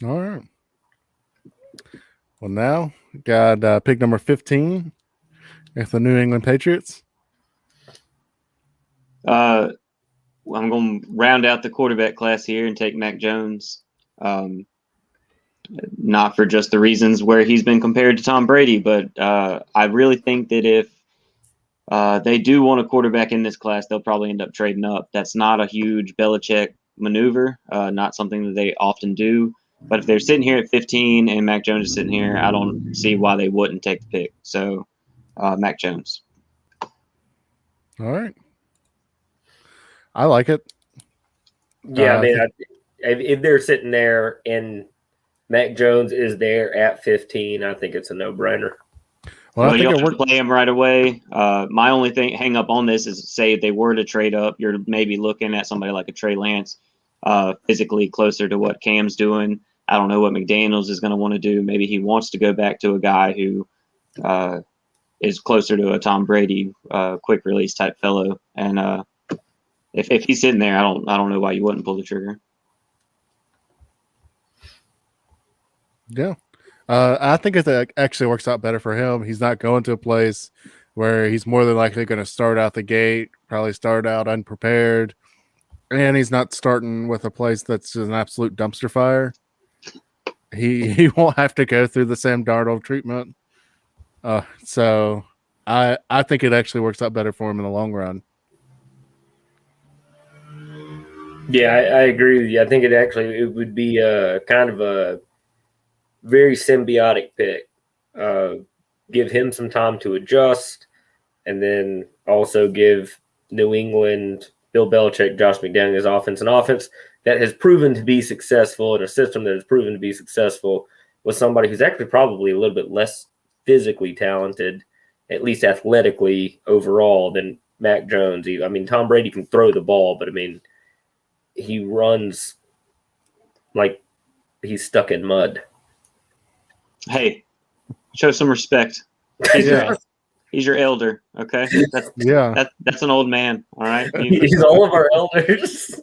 All right. Well, now got pick number 15 with the New England Patriots. I'm going to round out the quarterback class here and take Mac Jones. Not for just the reasons where he's been compared to Tom Brady, but I really think that if they do want a quarterback in this class, they'll probably end up trading up. That's not a huge Belichick maneuver, not something that they often do. But if they're sitting here at 15 and Mac Jones is sitting here, I don't see why they wouldn't take the pick. So, Mac Jones. All right. I like it. Yeah, if they're sitting there and Mac Jones is there at 15, I think it's a no-brainer. Well, I you think don't it have to worked. play him right away. My only hang up on this is, say if they were to trade up, you're maybe looking at somebody like a Trey Lance, physically closer to what Cam's doing. I don't know what McDaniels is going to want to do. Maybe he wants to go back to a guy who is closer to a Tom Brady, quick release type fellow. And if he's sitting there, I don't know why you wouldn't pull the trigger. Yeah. I think it actually works out better for him. He's not going to a place where he's more than likely going to start out the gate, probably start out unprepared, and he's not starting with a place that's an absolute dumpster fire. He won't have to go through the Sam Darnold treatment. So I think it actually works out better for him in the long run. Yeah, I agree with you. I think it would be a kind of a very symbiotic pick. Give him some time to adjust, and then also give New England, Bill Belichick, Josh McDaniels an offense that has proven to be successful, and a system that has proven to be successful with somebody who's actually probably a little bit less physically talented, at least athletically overall, than Mac Jones. I mean, Tom Brady can throw the ball, but I mean, he runs like he's stuck in mud. Hey, show some respect. He's your elder, okay? That's an old man, all right? He's all of our elders.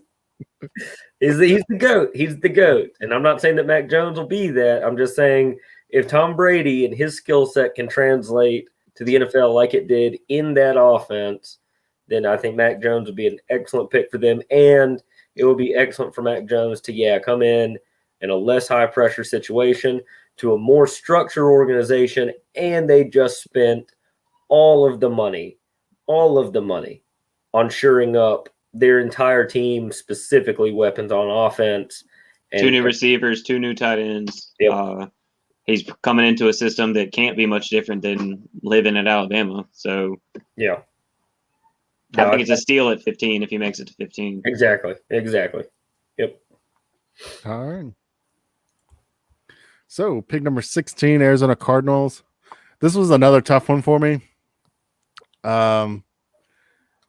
He's the GOAT. He's the GOAT. And I'm not saying that Mac Jones will be that. I'm just saying if Tom Brady and his skill set can translate to the NFL like it did in that offense, then I think Mac Jones would be an excellent pick for them. And it would be excellent for Mac Jones to, come in a less high-pressure situation to a more structured organization, and they just spent all of the money on shoring up their entire team, specifically weapons on offense. And 2 new receivers, 2 new tight ends. Yep. He's coming into a system that can't be much different than living at Alabama. So, yeah. I think it's a steal at 15 if he makes it to 15. Exactly. Yep. All right. So, pick number 16, Arizona Cardinals. This was another tough one for me. I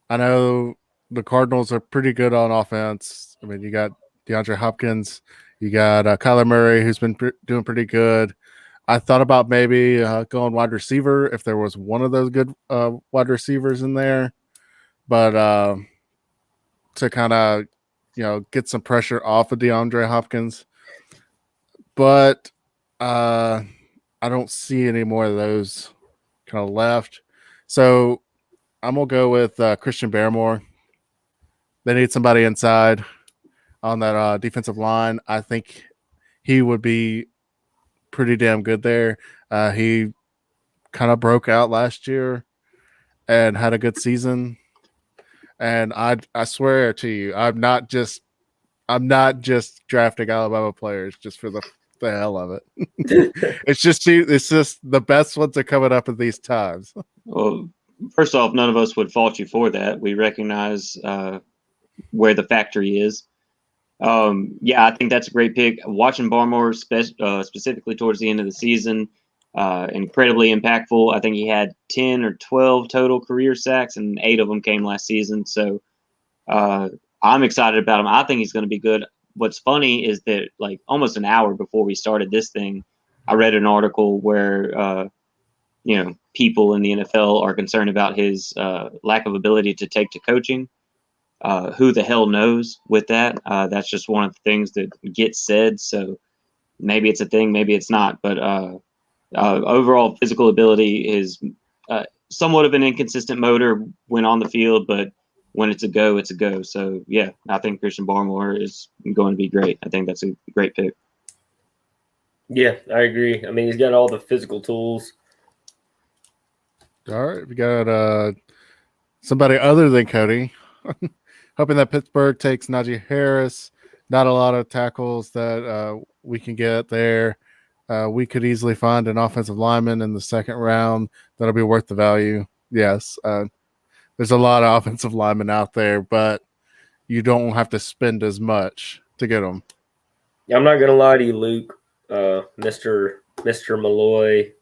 know the Cardinals are pretty good on offense. I mean, you got DeAndre Hopkins, you got Kyler Murray, who's been doing pretty good. I thought about maybe going wide receiver if there was one of those good wide receivers in there, but to kind of get some pressure off of DeAndre Hopkins. But I don't see any more of those kind of left. So I'm going to go with Christian Barmore. They need somebody inside on that defensive line. I think he would be pretty damn good there. He kind of broke out last year and had a good season. And I swear to you, I'm not just drafting Alabama players just for the hell of it. It's just the best ones are coming up at these times. Well, first off, none of us would fault you for that. We recognize where the factory is. I think that's a great pick. Watching Barmore specifically towards the end of the season, incredibly impactful. I think he had 10 or 12 total career sacks, and 8 of them came last season. So I'm excited about him. I think he's going to be good. What's funny is that like almost an hour before we started this thing, I read an article where people in the NFL are concerned about his lack of ability to take to coaching. Who the hell knows with that? That's just one of the things that gets said. So maybe it's a thing, maybe it's not. But overall physical ability is somewhat of an inconsistent motor when on the field, but when it's a go, it's a go. So, yeah, I think Christian Barmore is going to be great. I think that's a great pick. Yeah, I agree. I mean, he's got all the physical tools. All right, we got somebody other than Cody. Hoping that Pittsburgh takes Najee Harris. Not a lot of tackles that we can get there. We could easily find an offensive lineman in the second round that'll be worth the value. Yes, there's a lot of offensive linemen out there, but you don't have to spend as much to get them. I'm not going to lie to you, Luke, Mr. Malloy.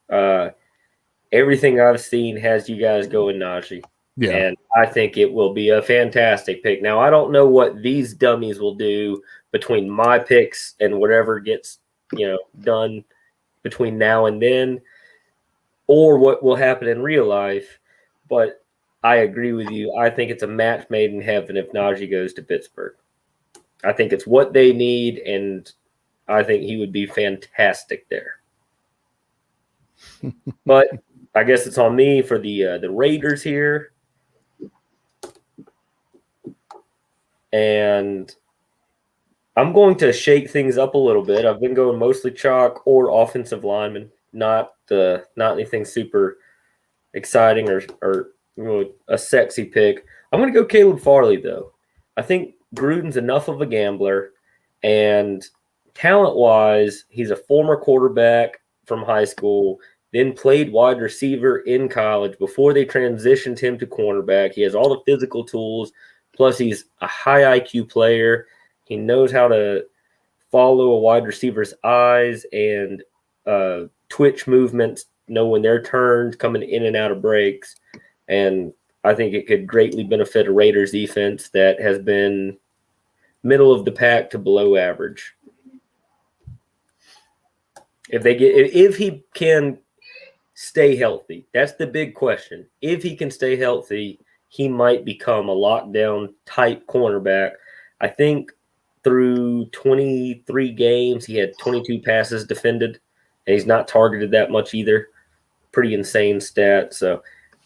everything I've seen has you guys going Najee. Yeah. And I think it will be a fantastic pick. Now, I don't know what these dummies will do between my picks and whatever gets, done between now and then, or what will happen in real life. But I agree with you. I think it's a match made in heaven if Najee goes to Pittsburgh. I think it's what they need, and I think he would be fantastic there. But I guess it's on me for the Raiders here. And I'm going to shake things up a little bit. I've been going mostly chalk or offensive lineman, not anything super exciting or a sexy pick. I'm going to go Caleb Farley, though. I think Gruden's enough of a gambler, and talent-wise, he's a former quarterback from high school, then played wide receiver in college before they transitioned him to cornerback. He has all the physical tools. Plus, he's a high IQ player. He knows how to follow a wide receiver's eyes and twitch movements, know when they're turned, coming in and out of breaks. And I think it could greatly benefit a Raiders defense that has been middle of the pack to below average. If he can stay healthy, that's the big question. If he can stay healthy, he might become a lockdown type cornerback. I think through 23 games, he had 22 passes defended, and he's not targeted that much either. Pretty insane stat. So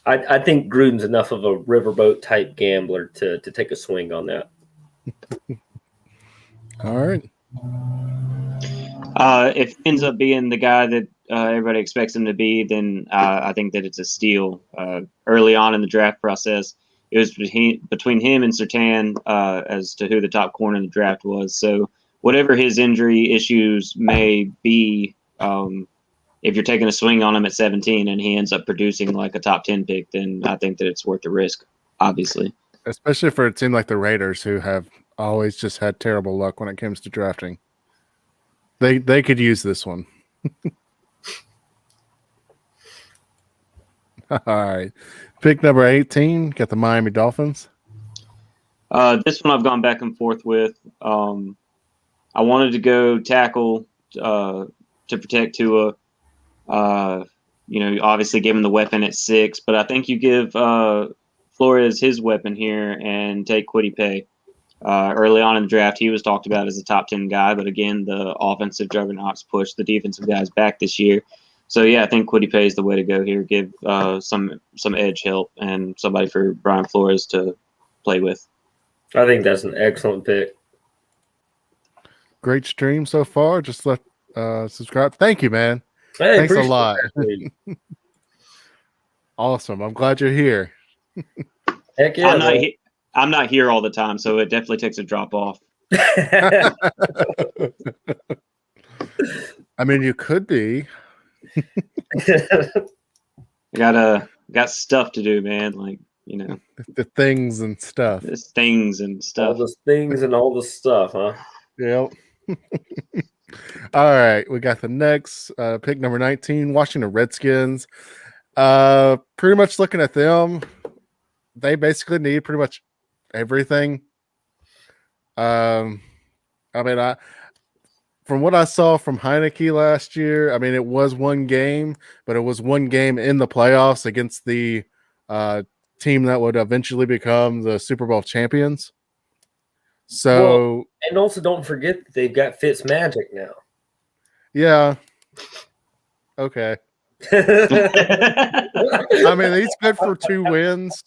I think Gruden's enough of a riverboat type gambler to take a swing on that. All right. If he ends up being the guy that everybody expects him to be, then I think that it's a steal. Early on in the draft process, it was between him and Santana as to who the top corner in the draft was. So whatever his injury issues may be, if you're taking a swing on him at 17 and he ends up producing like a top 10 pick, then I think that it's worth the risk, obviously. Especially for a team like the Raiders, who have always just had terrible luck when it comes to drafting. They could use this one. All right. Pick number 18, got the Miami Dolphins. This one I've gone back and forth with. I wanted to go tackle to protect Tua. Obviously give him the weapon at 6, but I think you give Flores his weapon here and take Kwity Paye. Early on in the draft, he was talked about as a top 10 guy, but again, the offensive juggernauts pushed the defensive guys back this year. So yeah, I think Kwity Paye is the way to go here. Give some edge help and somebody for Brian Flores to play with. I think that's an excellent pick. Great stream so far. Just subscribe. Thank you, man. Hey, thanks a lot. That, Awesome. I'm glad you're here. Heck yeah. I'm not here all the time, so it definitely takes a drop off. I mean, you could be. Got stuff to do, man. Like, the things and stuff. There's things and stuff. All the things and all the stuff, huh? Yep. All right, we got the next pick, number 19, Washington Redskins. Pretty much looking at them, they basically need pretty much everything. From what I saw from Heineke last year, I mean, it was one game, but it was one game in the playoffs against the team that would eventually become the Super Bowl champions. So, and also don't forget that they've got Fitzmagic now. Yeah. Okay. I mean, he's good for 2 wins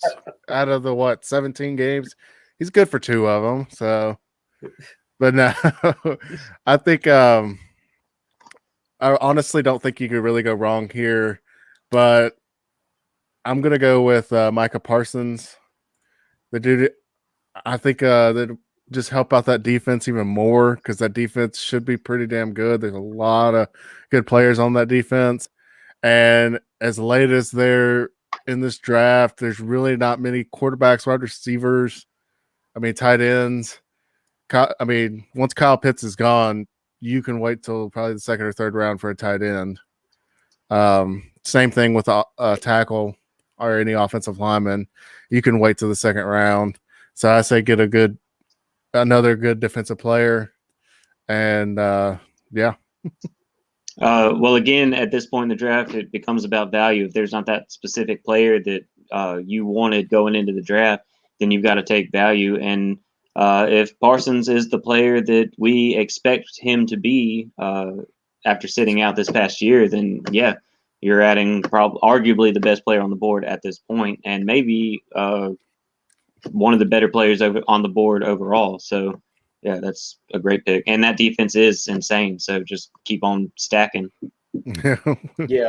out of the 17 games. He's good for 2 of them. So, but no, I think I honestly don't think you could really go wrong here. But I'm gonna go with Micah Parsons. The dude, I think that just help out that defense even more because that defense should be pretty damn good. There's a lot of good players on that defense. And as late as they're in this draft, there's really not many quarterbacks, wide receivers, tight ends. Once Kyle Pitts is gone, you can wait till probably the 2nd or 3rd round for a tight end. Same thing with a tackle or any offensive lineman. You can wait to the second round. So I say get another good defensive player. And yeah. Well, again, at this point in the draft, it becomes about value. If there's not that specific player that you wanted going into the draft, then you've got to take value. And if Parsons is the player that we expect him to be after sitting out this past year, then yeah, you're adding arguably the best player on the board at this point, and maybe one of the better players on the board overall. So yeah, that's a great pick. And that defense is insane. So just keep on stacking. Yeah,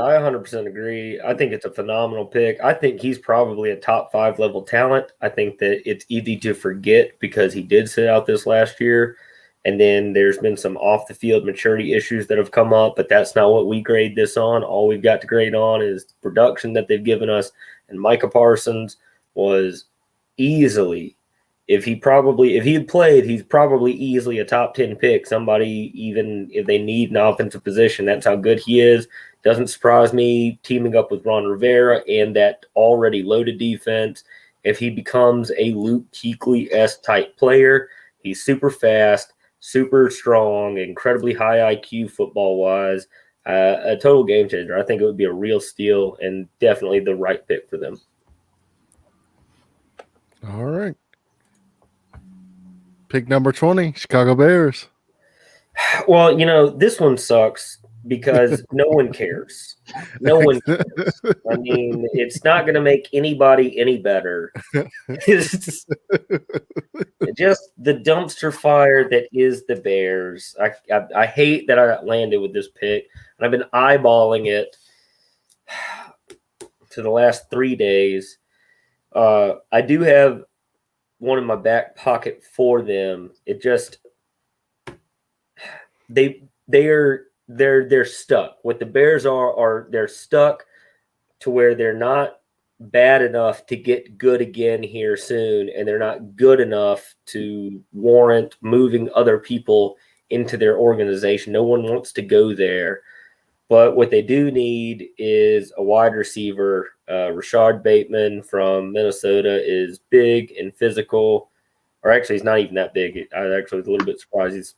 I 100% agree. I think it's a phenomenal pick. I think he's probably a top 5 level talent. I think that it's easy to forget because he did sit out this last year. And then there's been some off the field maturity issues that have come up, but that's not what we grade this on. All we've got to grade on is the production that they've given us. And Micah Parsons was easily, if he had played, he's probably easily a top 10 pick. Somebody, even if they need an offensive position, that's how good he is. Doesn't surprise me teaming up with Ron Rivera and that already loaded defense. If he becomes a Luke Kuechly-esque type player, he's super fast, super strong, incredibly high IQ football-wise, a total game changer. I think it would be a real steal and definitely the right pick for them. All right. Pick number 20, Chicago Bears. Well, this one sucks because no one cares. No one cares. I mean, it's not going to make anybody any better. It's just the dumpster fire that is the Bears. I hate that I landed with this pick, and I've been eyeballing it to the last 3 days. I do have one in my back pocket for them. It just they're stuck. What the Bears are they're stuck to where they're not bad enough to get good again here soon, and they're not good enough to warrant moving other people into their organization. No one wants to go there. But what they do need is a wide receiver. Rashad Bateman from Minnesota is big and physical. Or actually, he's not even that big. I actually was a little bit surprised.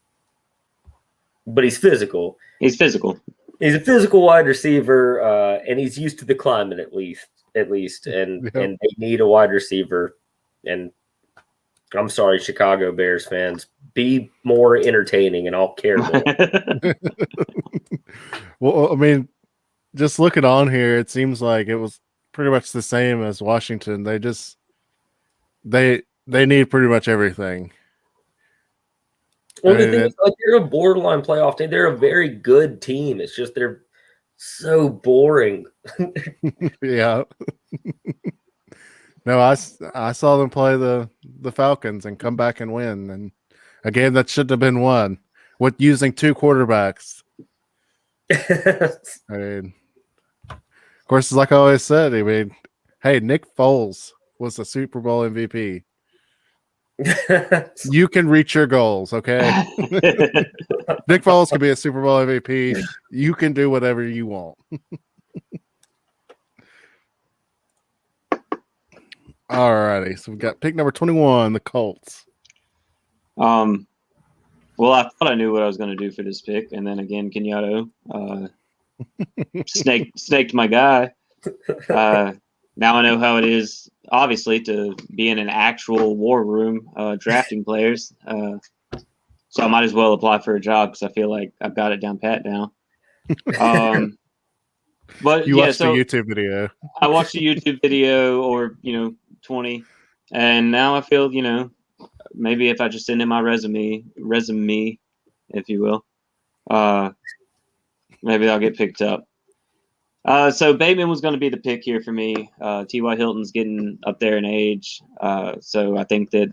But he's physical. He's physical. He's a physical wide receiver, and he's used to the climate at least. And they need a wide receiver. And I'm sorry, Chicago Bears fans, be more entertaining, and I'll care more. Well, I mean, just looking on here, it seems like it was pretty much the same as Washington. They need pretty much everything. Well, the thing is, they're a borderline playoff team. They're a very good team. It's just they're so boring. Yeah. No, I saw them play the Falcons and come back and win, and a game that shouldn't have been won with using 2 quarterbacks. I mean, of course, like I always said, I mean, hey, Nick Foles was the Super Bowl MVP. You can reach your goals, okay? Nick Foles can be a Super Bowl MVP. You can do whatever you want. All righty, so we've got pick number 21, the Colts. Well, I thought I knew what I was going to do for this pick, and then again, Cuñado snaked my guy. Now I know how it is, obviously, to be in an actual war room drafting players. So I might as well apply for a job because I feel like I've got it down pat now. But you watched the YouTube video. I watched a YouTube video, or 20, and now I feel maybe if I just send in my resume, if you will, maybe I'll get picked up. So Bateman was going to be the pick here for me. T.Y. Hilton's getting up there in age. So I think that,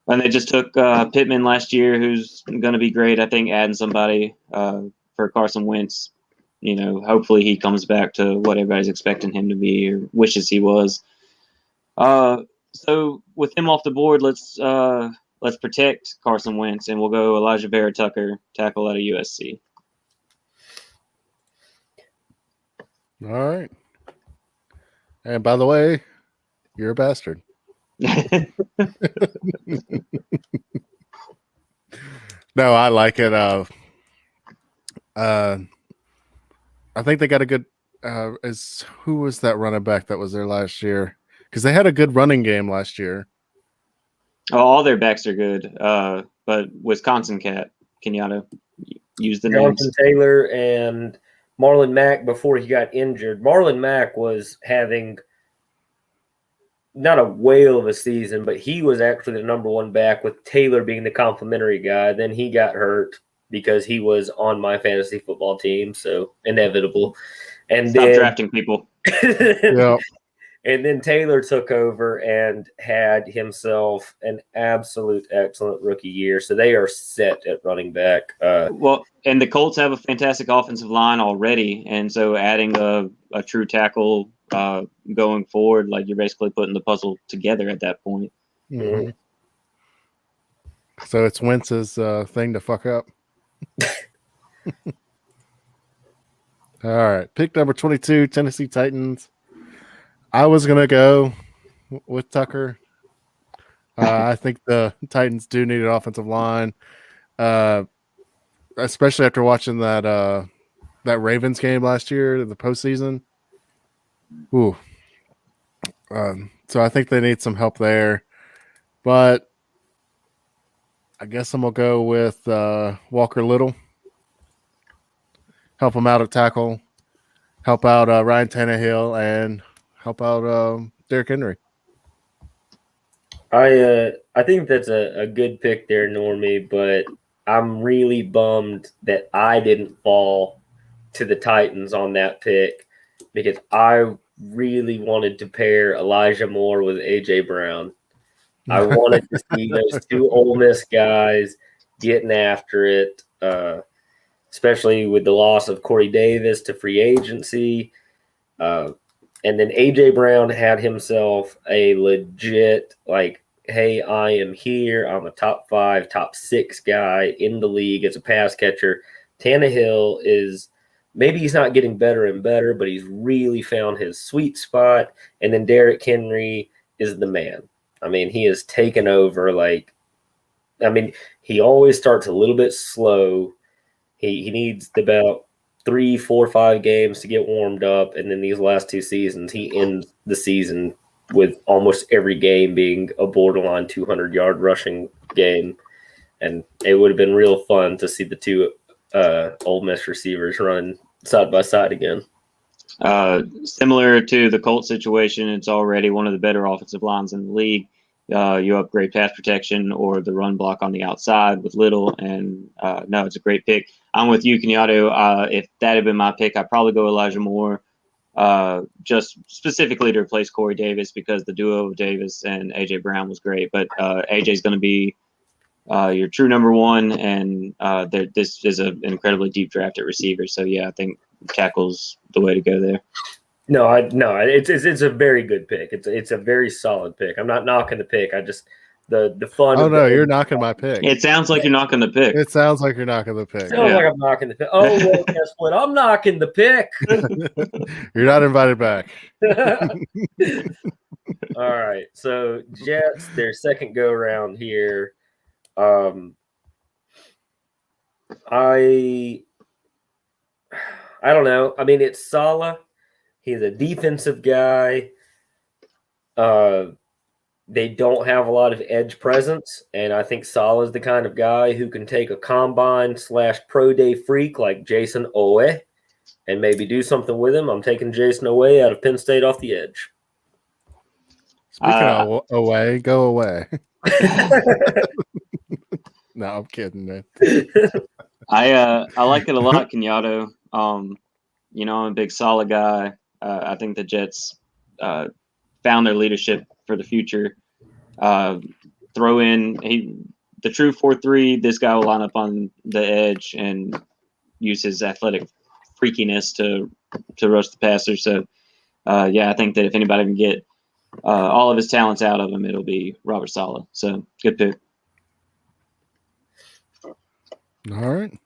and they just took Pittman last year, who's going to be great. I think adding somebody for Carson Wentz, hopefully he comes back to what everybody's expecting him to be or wishes he was. So with him off the board, let's protect Carson Wentz, and we'll go Elijah Vera Tucker, tackle out of USC. All right. And by the way, you're a bastard. No, I like it. I think they got a good. Who was that running back that was there last year? Because they had a good running game last year. All their backs are good, but Wisconsin cat Cuñado used the names. Jonathan Taylor and Marlon Mack before he got injured. Marlon Mack was having not a whale of a season, but he was actually the number one back with Taylor being the complimentary guy. Then he got hurt because he was on my fantasy football team, so inevitable. And Stop then drafting people. Yeah. And then Taylor took over and had himself an absolute excellent rookie year. So they are set at running back. Well, and the Colts have a fantastic offensive line already, and so adding a true tackle going forward, like you're basically putting the puzzle together at that point. Mm-hmm. So it's Wentz's thing to fuck up. All right, pick number 22, Tennessee Titans. I was gonna go with Tucker. I think the Titans do need an offensive line, especially after watching that Ravens game last year in the postseason. Ooh. So I think they need some help there, but I guess I'm gonna go with Walker Little. Help him out at tackle, help out Ryan Tannehill, and help out Derrick Henry. I think that's a good pick there, Normie, but I'm really bummed that I didn't fall to the Titans on that pick because I really wanted to pair Elijah Moore with A.J. Brown. I wanted to see those two Ole Miss guys getting after it, especially with the loss of Corey Davis to free agency. And then A.J. Brown had himself a legit, like, hey, I am here. I'm a top 5, top 6 guy in the league as a pass catcher. Tannehill is maybe he's not getting better and better, but he's really found his sweet spot. And then Derrick Henry is the man. I mean, he has taken over. He always starts a little bit slow. He needs about 3, 4, 5 games to get warmed up, and then these last 2 seasons, he ends the season with almost every game being a borderline 200-yard rushing game. And it would have been real fun to see the two Ole Miss receivers running side by side again. Similar to the Colts situation, it's already one of the better offensive lines in the league. You upgrade pass protection or the run block on the outside with Little, and no, it's a great pick. I'm with you, Cuñado. If that had been my pick, I'd probably go Elijah Moore, just specifically to replace Corey Davis because the duo of Davis and A.J. Brown was great. But A.J.'s going to be your true number one, and this is an incredibly deep draft at receiver. So, yeah, I think tackle's the way to go there. No, it's a very good pick. It's a very solid pick. I'm not knocking the pick. I just the fun. Oh no, you're knocking my pick. It sounds like you're knocking the pick. It sounds like you're knocking the pick. Sounds like I'm knocking the pick. Oh well, guess what? I'm knocking the pick. You're not invited back. All right. So Jets, their second go around here. I don't know. I mean, it's Saleh. He's a defensive guy. They don't have a lot of edge presence, and I think Saleh is the kind of guy who can take a combine / pro day freak like Jason Owe and maybe do something with him. I'm taking Jason Owe out of Penn State off the edge. Speaking of away, go away. No, I'm kidding, man. I like it a lot, Cuñado. I'm a big Saleh guy. I think the Jets found their leadership for the future. Throw in the true 4-3. This guy will line up on the edge and use his athletic freakiness to rush the passer. So, I think that if anybody can get all of his talents out of him, it'll be Robert Saleh. So, good pick. All right.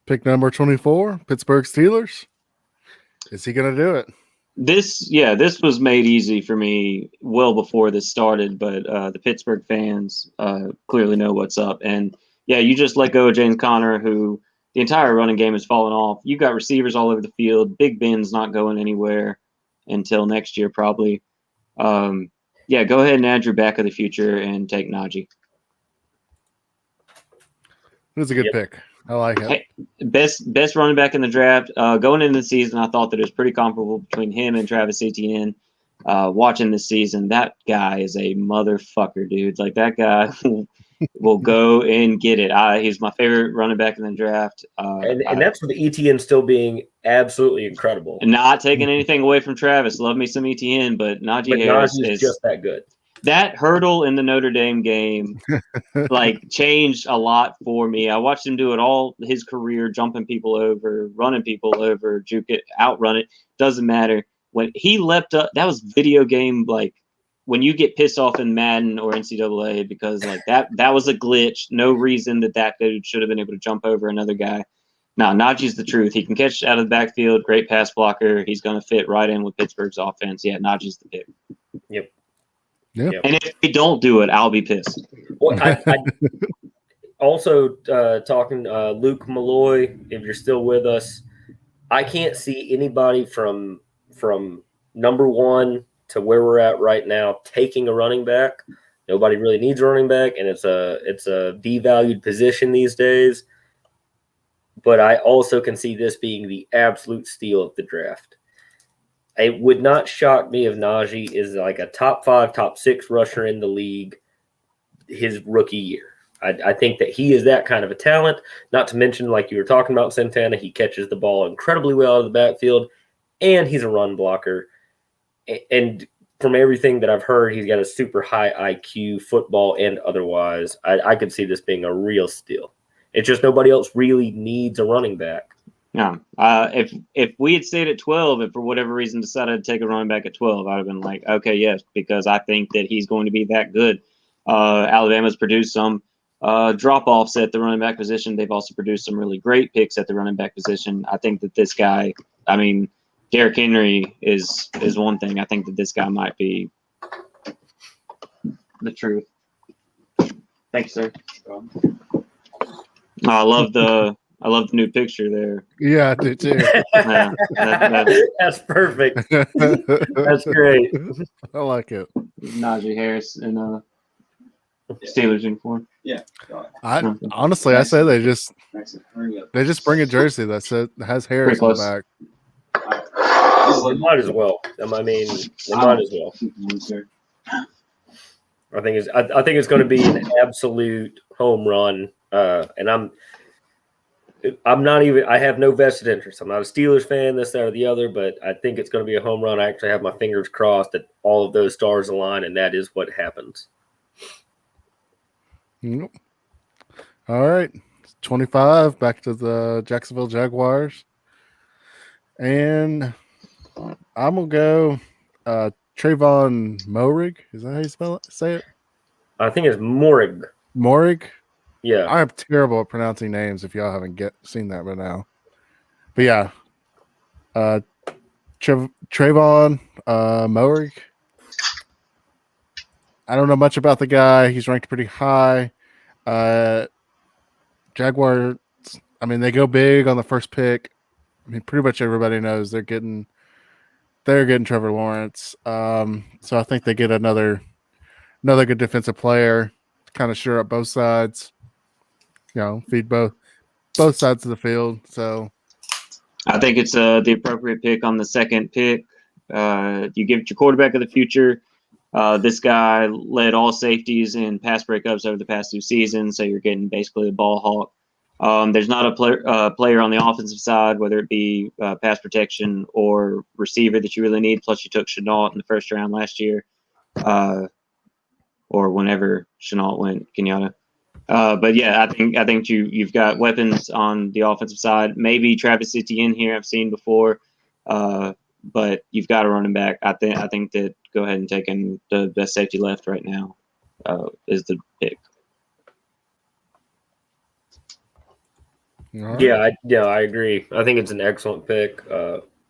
Pick number 24, Pittsburgh Steelers. Is he going to do it? This was made easy for me well before this started, but the Pittsburgh fans clearly know what's up. And yeah, you just let go of James Conner, who the entire running game has fallen off. You got receivers all over the field. Big Ben's not going anywhere until next year, probably. Yeah, go ahead and add your back of the future and take Najee. It was a good pick. I like it. Hey, best running back in the draft. Going into the season, I thought that it was pretty comparable between him and Travis Etienne. Watching this season, that guy is a motherfucker, dude. Like, that guy will go and get it. He's my favorite running back in the draft. And that's with Etienne still being absolutely incredible. And not taking anything away from Travis. Love me some Etienne, but Najee Harris is just that good. That hurdle in the Notre Dame game changed a lot for me. I watched him do it all his career, jumping people over, running people over, juke it, outrun it. Doesn't matter. When he leapt up, that was video game, when you get pissed off in Madden or NCAA because that was a glitch. No reason that dude should have been able to jump over another guy. No, Najee's the truth. He can catch out of the backfield, great pass blocker. He's going to fit right in with Pittsburgh's offense. Yeah, Najee's the pick. Yep. Yeah. And if they don't do it, I'll be pissed. Well, I also talking Luke Malloy, if you're still with us, I can't see anybody from number one to where we're at right now taking a running back. Nobody really needs a running back, and it's a devalued position these days. But I also can see this being the absolute steal of the draft. It would not shock me if Najee is like a top 5, top 6 rusher in the league his rookie year. I think that he is that kind of a talent. Not to mention, like you were talking about Santana, he catches the ball incredibly well out of the backfield, and he's a run blocker. And from everything that I've heard, he's got a super high IQ, football and otherwise. I could see this being a real steal. It's just nobody else really needs a running back. Yeah. If we had stayed at 12, and for whatever reason decided to take a running back at 12, I'd have been like, okay, yes, because I think that he's going to be that good. Alabama's produced some drop-offs at the running back position. They've also produced some really great picks at the running back position. I think that this guy, Derrick Henry is one thing. I think that this guy might be the truth. Thanks, sir. I love the new picture there. Yeah, I do too. That's perfect. That's great. I like it. Najee Harris in a Steelers uniform. Yeah. Honestly, I say they just bring a jersey that has Harris on the back. They might as well. They might as well. I think it's going to be an absolute home run. And I'm not even. I have no vested interest. I'm not a Steelers fan, this, that, or the other. But I think it's going to be a home run. I actually have my fingers crossed that all of those stars align, and that is what happens. Yep. All right, 25. Back to the Jacksonville Jaguars, and I'm gonna go Trayvon Moehrig. Is that how you say it? I think it's Moehrig. Moehrig. Yeah, I'm terrible at pronouncing names. If y'all haven't seen that by now, but yeah, Trayvon Moehrig. I don't know much about the guy. He's ranked pretty high. Jaguars. They go big on the first pick. Pretty much everybody knows they're getting Trevor Lawrence. So I think they get another good defensive player to kind of shore up both sides. Feed both sides of the field. So I think it's the appropriate pick on the second pick. You give it your quarterback of the future. This guy led all safeties in pass breakups over the past 2 seasons, so you're getting basically a ball hawk. There's not a player on the offensive side, whether it be pass protection or receiver, that you really need. Plus, you took Chenault in the first round last year, or whenever Chenault went, Cuñado. But yeah, I think you've got weapons on the offensive side. Maybe Travis Etienne here I've seen before, but you've got a running back. I think that go ahead and take him. The best safety left right now is the pick. Right. Yeah, I agree. I think it's an excellent pick.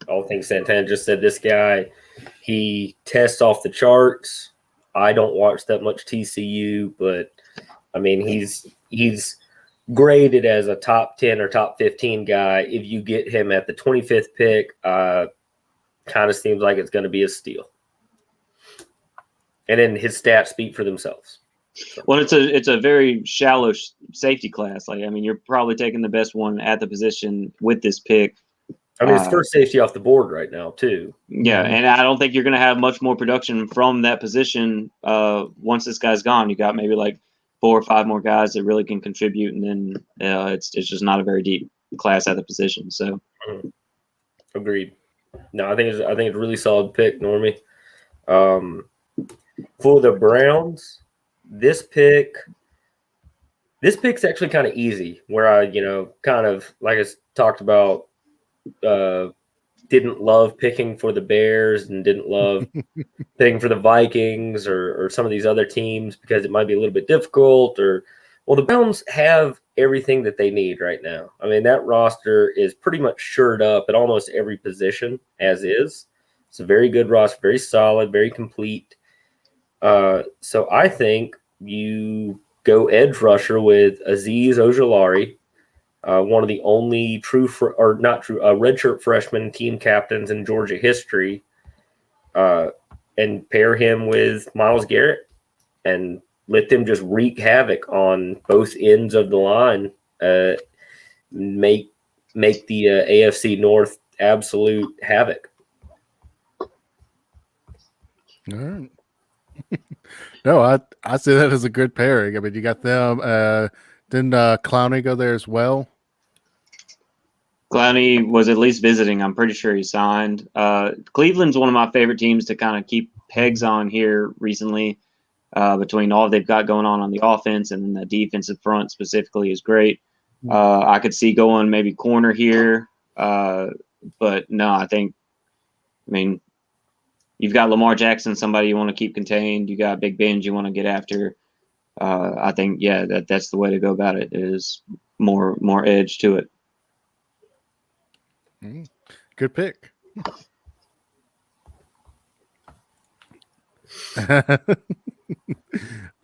I think Santana just said this guy, he tests off the charts. I don't watch that much TCU, but I mean, he's graded as a top 10 or top 15 guy. If you get him at the 25th pick, kind of seems like it's going to be a steal. And then his stats speak for themselves. Well, it's a very shallow safety class. Like, I mean, you're probably taking the best one at the position with this pick. I mean, it's first safety off the board right now, too. Yeah, and I don't think you're going to have much more production from that position once this guy's gone. You got maybe like 4 or 5 more guys that really can contribute, and then it's just not a very deep class at the position. So, agreed. No, I think it's a really solid pick, Normie. For the Browns, this pick's actually kind of easy. Where I, kind of like I talked about. Didn't love picking for the Bears and didn't love picking for the Vikings or some of these other teams because it might be a little bit difficult. The Browns have everything that they need right now. I mean, that roster is pretty much shored up at almost every position as is. It's a very good roster, very solid, very complete. So I think you go edge rusher with Azeez Ojulari, one of the only redshirt freshman team captains in Georgia history, and pair him with Myles Garrett and let them just wreak havoc on both ends of the line, make the AFC North absolute havoc. All right. No, I see that as a good pairing. I mean, you got them. Didn't Clowney go there as well? Clowney was at least visiting. I'm pretty sure he signed. Cleveland's one of my favorite teams to kind of keep pegs on here recently. Between all they've got going on the offense and then the defensive front specifically is great. I could see going maybe corner here, but no, I mean, you've got Lamar Jackson, somebody you want to keep contained. You got Big Ben you want to get after. I think, that's the way to go about it, is more edge to it. Good pick.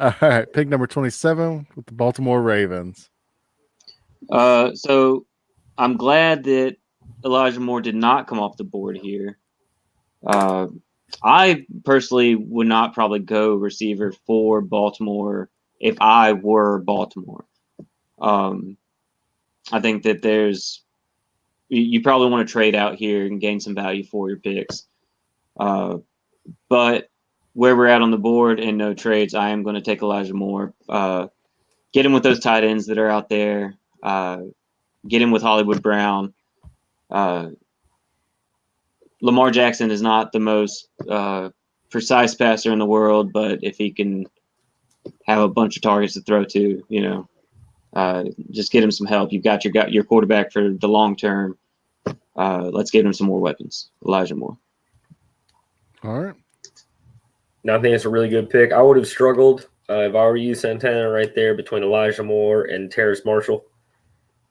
All right, pick number 27 with the Baltimore Ravens. So I'm glad that Elijah Moore did not come off the board here. I personally would not probably go receiver for Baltimore if I were Baltimore. I think that you probably want to trade out here and gain some value for your picks. But where we're at on the board and no trades, I am going to take Elijah Moore. Get him with those tight ends that are out there. Get him with Hollywood Brown. Lamar Jackson is not the most precise passer in the world, but if he can have a bunch of targets to throw to, just get him some help. You've got your quarterback for the long term. Let's get him some more weapons. Elijah Moore. All right. No, I think it's a really good pick. I would have struggled if I were you, Santana, right there between Elijah Moore and Terrace Marshall.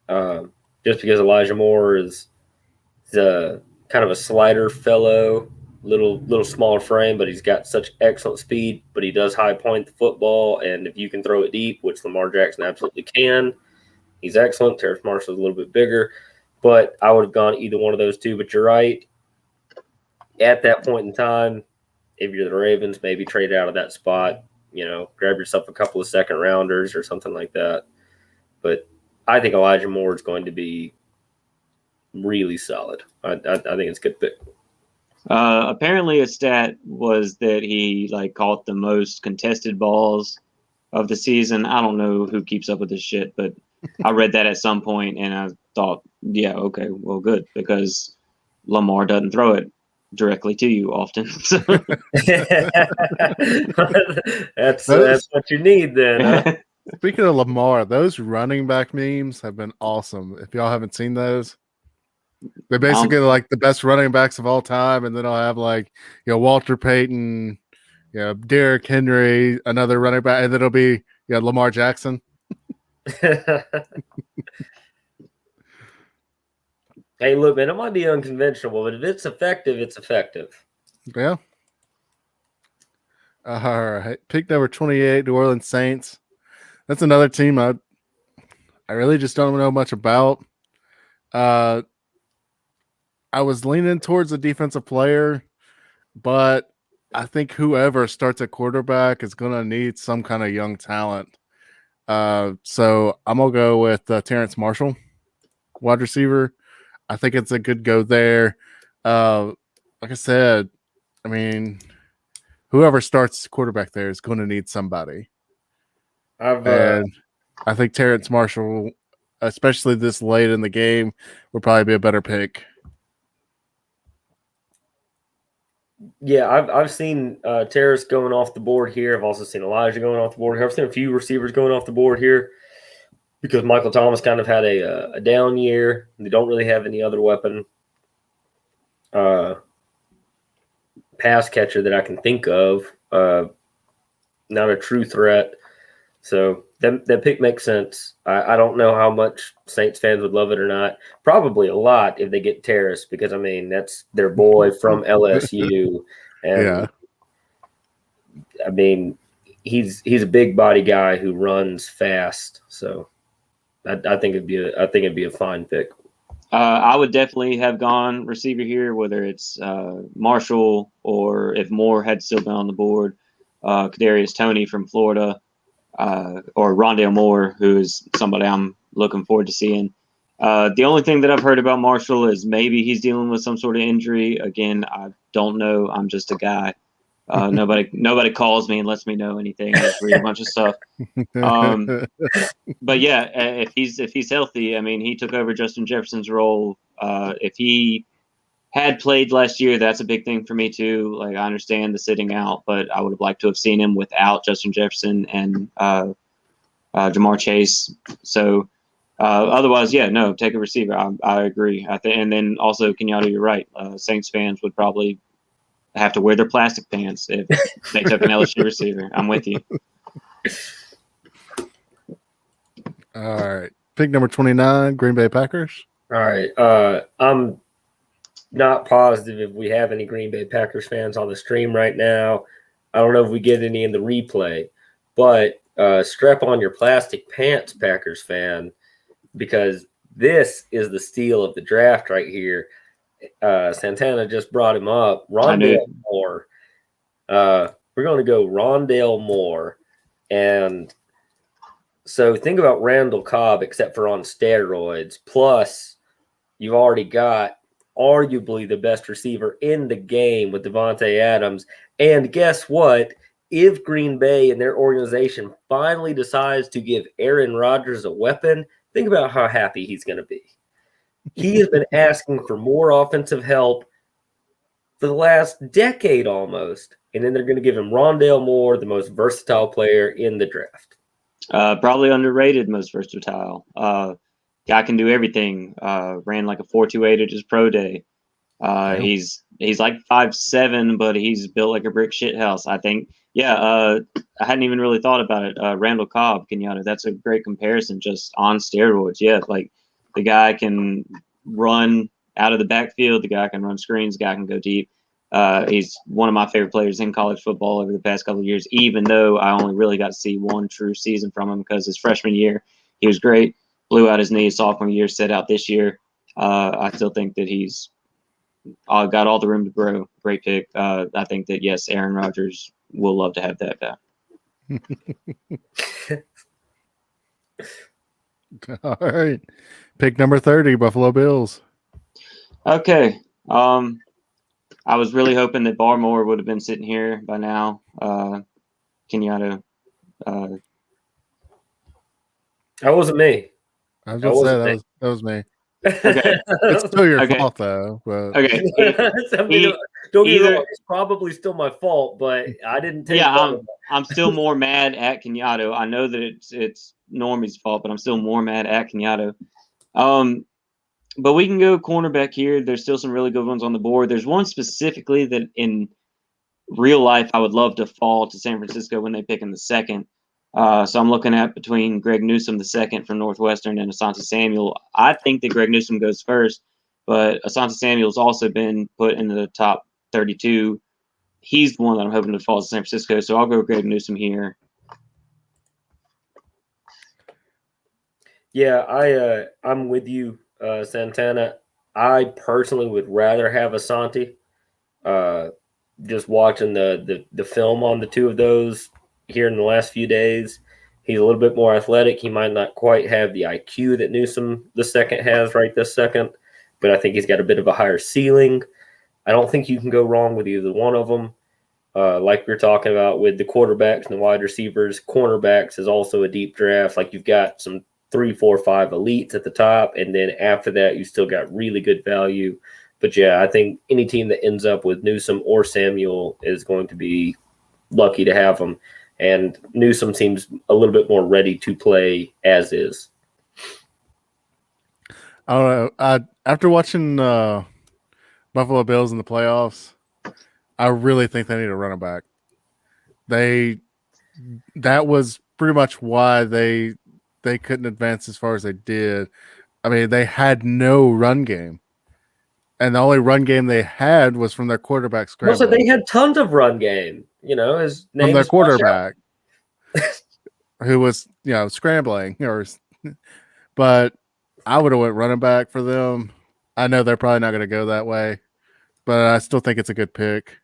Just because Elijah Moore is kind of a slider fellow, little smaller frame, but he's got such excellent speed. But he does high point the football, and if you can throw it deep, which Lamar Jackson absolutely can, he's excellent. Terrace Marshall's a little bit bigger, but I would have gone either one of those two. But you're right. At that point in time, if you're the Ravens, maybe trade out of that spot. Grab yourself a couple of second rounders or something like that. But I think Elijah Moore is going to be really solid. I think it's a good pick. Apparently, a stat was that he caught the most contested balls of the season. I don't know who keeps up with this shit, but I read that at some point and I thought, yeah, okay, well, good, because Lamar doesn't throw it directly to you often. That's what you need then. Huh? Speaking of Lamar, those running back memes have been awesome. If y'all haven't seen those, they're basically like the best running backs of all time, and then I'll have Walter Payton, Derrick Henry, another running back, and then it'll be Lamar Jackson. Hey, look, man, it might be unconventional, but if it's effective, it's effective. Yeah. All right. Pick number 28, New Orleans Saints. That's another team I really just don't know much about. I was leaning towards a defensive player, but I think whoever starts at quarterback is going to need some kind of young talent. So I'm going to go with Terrence Marshall, wide receiver. I think it's a good go there. Like I said, I mean, whoever starts quarterback there is going to need somebody. And I think Terrence Marshall, especially this late in the game, would probably be a better pick. Yeah, I've seen Terrace going off the board here. I've also seen Elijah going off the board here. I've seen a few receivers going off the board here because Michael Thomas kind of had a down year. They don't really have any other weapon pass catcher that I can think of. Not a true threat. So that pick makes sense. I don't know how much Saints fans would love it or not. Probably a lot if they get Terrace because, I mean, that's their boy from LSU. And, Yeah. I mean, he's a big body guy who runs fast. So I think it'd be a fine pick. I would definitely have gone receiver here, whether it's Marshall or if Moore had still been on the board, Kadarius Toney from Florida, or Rondale Moore, who is somebody I'm looking forward to seeing. The only thing that I've heard about Marshall is maybe he's dealing with some sort of injury. Again, I don't know. I'm just a guy. Nobody calls me and lets me know anything. I just read a bunch of stuff. But yeah, if he's healthy, I mean, he took over Justin Jefferson's role. If he had played last year, that's a big thing for me too. Like, I understand the sitting out, but I would have liked to have seen him without Justin Jefferson and Jamar Chase. So otherwise, yeah, no, take a receiver. I agree. And then also Cuñado, you're right. Saints fans would probably have to wear their plastic pants if they took an LSU receiver. I'm with you. All right. Pick number 29, Green Bay Packers. All right. I'm not positive if we have any Green Bay Packers fans on the stream right now. I don't know if we get any in the replay, but strap on your plastic pants, Packers fan, because this is the steal of the draft right here. Santana just brought him up. Rondale Moore. We're going to go Rondale Moore. And so think about Randall Cobb, except for on steroids. Plus, you've already got arguably the best receiver in the game with Devontae Adams. And guess what? If Green Bay and their organization finally decides to give Aaron Rodgers a weapon, think about how happy he's going to be. He has been asking for more offensive help for the last decade almost. And then they're going to give him Rondale Moore, the most versatile player in the draft. Probably underrated, most versatile. Guy can do everything. Ran like a 4.28 at his pro day. He's like 5'7", but he's built like a brick shit house. I think. Yeah. I hadn't even really thought about it. Randall Cobb, Cuñado. That's a great comparison. Just on steroids. Yeah. Like, the guy can run out of the backfield. The guy can run screens. The guy can go deep. He's one of my favorite players in college football over the past couple of years, even though I only really got to see one true season from him because his freshman year, he was great, blew out his knee. His sophomore year, set out this year. I still think that he's got all the room to grow. Great pick. I think that, yes, Aaron Rodgers will love to have that guy. All right. Pick number 30, Buffalo Bills. Okay. I was really hoping that Barmore would have been sitting here by now. Cuñado. That wasn't me. I was going to say that was me. Okay. It's still your fault, though. But. Okay. Don't get me wrong. It's probably still my fault, but I didn't take it. Yeah, I'm still more mad at Cuñado. I know that it's Normie's fault, but I'm still more mad at Cuñado. But we can go cornerback here. There's still some really good ones on the board. There's one specifically that in real life I would love to fall to San Francisco when they pick in the second. So I'm looking at between Greg Newsome, the second from Northwestern, and Asante Samuel. I think that Greg Newsome goes first but Asante Samuel's also been put in the top 32. He's the one that I'm hoping to fall to San Francisco, so I'll go Greg Newsome here. Yeah, I'm with you, Santana. I personally would rather have Asante. Just watching the film on the two of those here in the last few days, he's a little bit more athletic. He might not quite have the IQ that Newsome the second has right this second, but I think he's got a bit of a higher ceiling. I don't think you can go wrong with either one of them. Like we are talking about with the quarterbacks and the wide receivers, cornerbacks is also a deep draft. Like you've got some 3, 4, 5 elites at the top, and then after that, you still got really good value. But yeah, I think any team that ends up with Newsome or Samuel is going to be lucky to have them. And Newsome seems a little bit more ready to play as is. I don't know. After watching Buffalo Bills in the playoffs, I really think they need a running back. That was pretty much why they couldn't advance as far as they did. I mean, they had no run game, and the only run game they had was from their quarterback scrambling. Also, they had tons of run game. You know, his name from their is quarterback, who was scrambling. But I would have went running back for them. I know they're probably not going to go that way, but I still think it's a good pick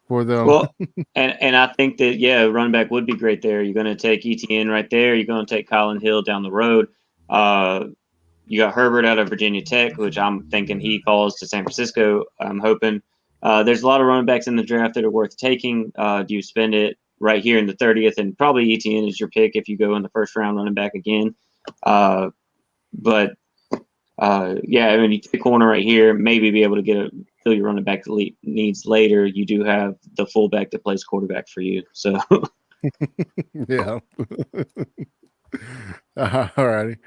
for them. Well, and I think that, running back would be great there. You're going to take ETN right there. You're going to take Colin Hill down the road. You got Herbert out of Virginia Tech, which I'm thinking he falls to San Francisco. I'm hoping. There's a lot of running backs in the draft that are worth taking. Do you spend it right here in the 30th? And probably ETN is your pick if you go in the first round running back again. I mean, you take a corner right here, maybe be able to fill your running back needs later. You do have the fullback that plays quarterback for you. So, yeah. All righty.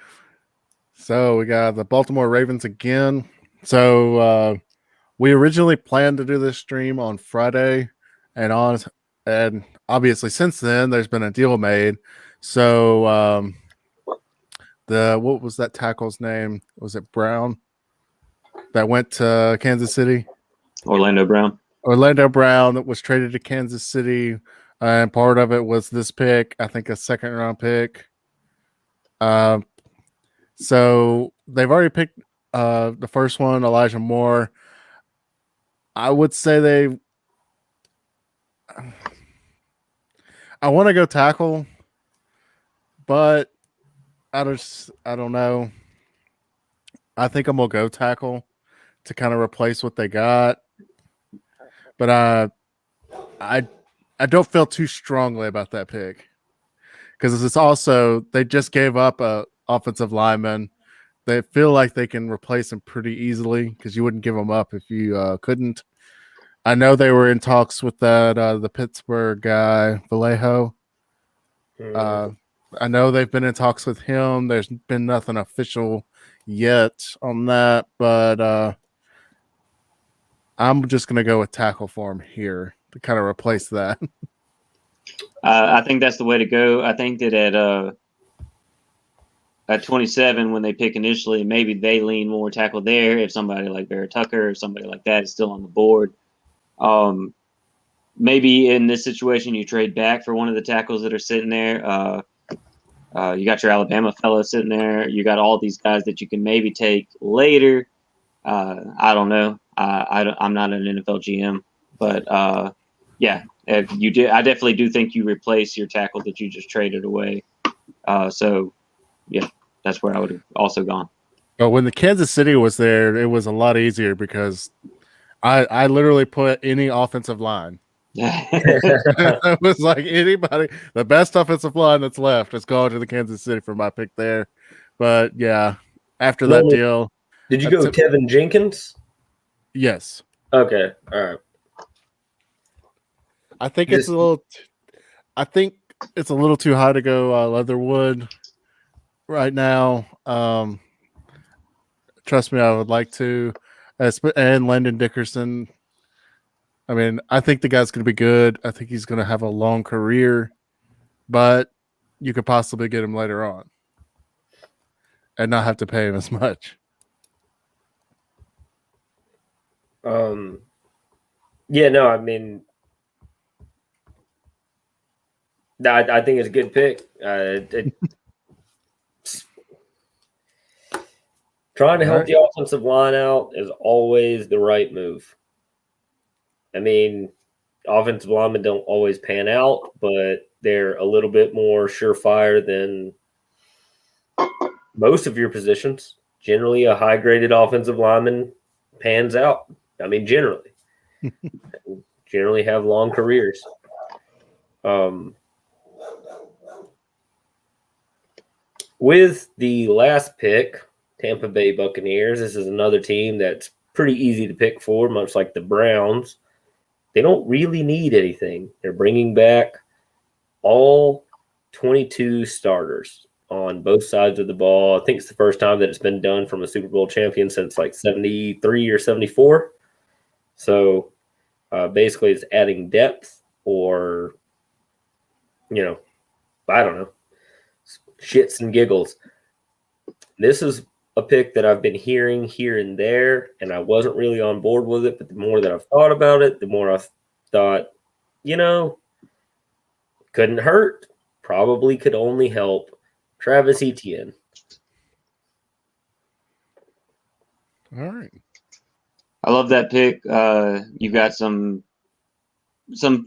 So we got the Baltimore Ravens again. So we originally planned to do this stream on Friday, and obviously since then there's been a deal made. So what was that tackle's name? Was it Brown that went to Kansas City? Orlando Brown that was traded to Kansas City, and part of it was this pick. I think a second round pick. So they've already picked the first one, Elijah Moore. I would say I want to go tackle, but I don't know. I think I'm gonna go tackle to kind of replace what they got, but I don't feel too strongly about that pick because it's also they just gave up a offensive lineman. They feel like they can replace him pretty easily because you wouldn't give him up if you couldn't. I know they were in talks with the Pittsburgh guy Vallejo. I know they've been in talks with him. There's been nothing official yet on that, but I'm just going to go with tackle for him here to kind of replace that. I think that's the way to go. I think that at 27, when they pick initially, maybe they lean more tackle there if somebody like Barrett Tucker or somebody like that is still on the board. Maybe in this situation, you trade back for one of the tackles that are sitting there. You got your Alabama fellow sitting there. You got all these guys that you can maybe take later. I don't know. I'm not an NFL GM, but if you did, I definitely do think you replace your tackle that you just traded away. That's where I would have also gone. But when the Kansas City was there, it was a lot easier because I literally put any offensive line. It was like anybody, the best offensive line that's left is going to the Kansas City for my pick there. But yeah, after that deal. Did you go with Tevin Jenkins? Yes. Okay. All right. I think it's a little too high to go Leatherwood right now. Trust me, I would like to. And Landon Dickerson. I mean, I think the guy's going to be good. I think he's going to have a long career, but you could possibly get him later on and not have to pay him as much. Yeah, no, I mean, I think it's a good pick. Trying to All help right. the offensive line out is always the right move. I mean, offensive linemen don't always pan out, but they're a little bit more surefire than most of your positions. Generally, a high graded offensive lineman pans out. I mean, generally have long careers. With the last pick, Tampa Bay Buccaneers, this is another team that's pretty easy to pick for, much like the Browns. They don't really need anything. They're bringing back all 22 starters on both sides of the ball. I think it's the first time that it's been done from a Super Bowl champion since like 73 or 74. So basically, it's adding depth or, I don't know, shits and giggles. This is a pick that I've been hearing here and there, and I wasn't really on board with it. But the more that I've thought about it, the more I've thought, couldn't hurt. Probably could only help. Travis Etienne. All right. I love that pick. You've got some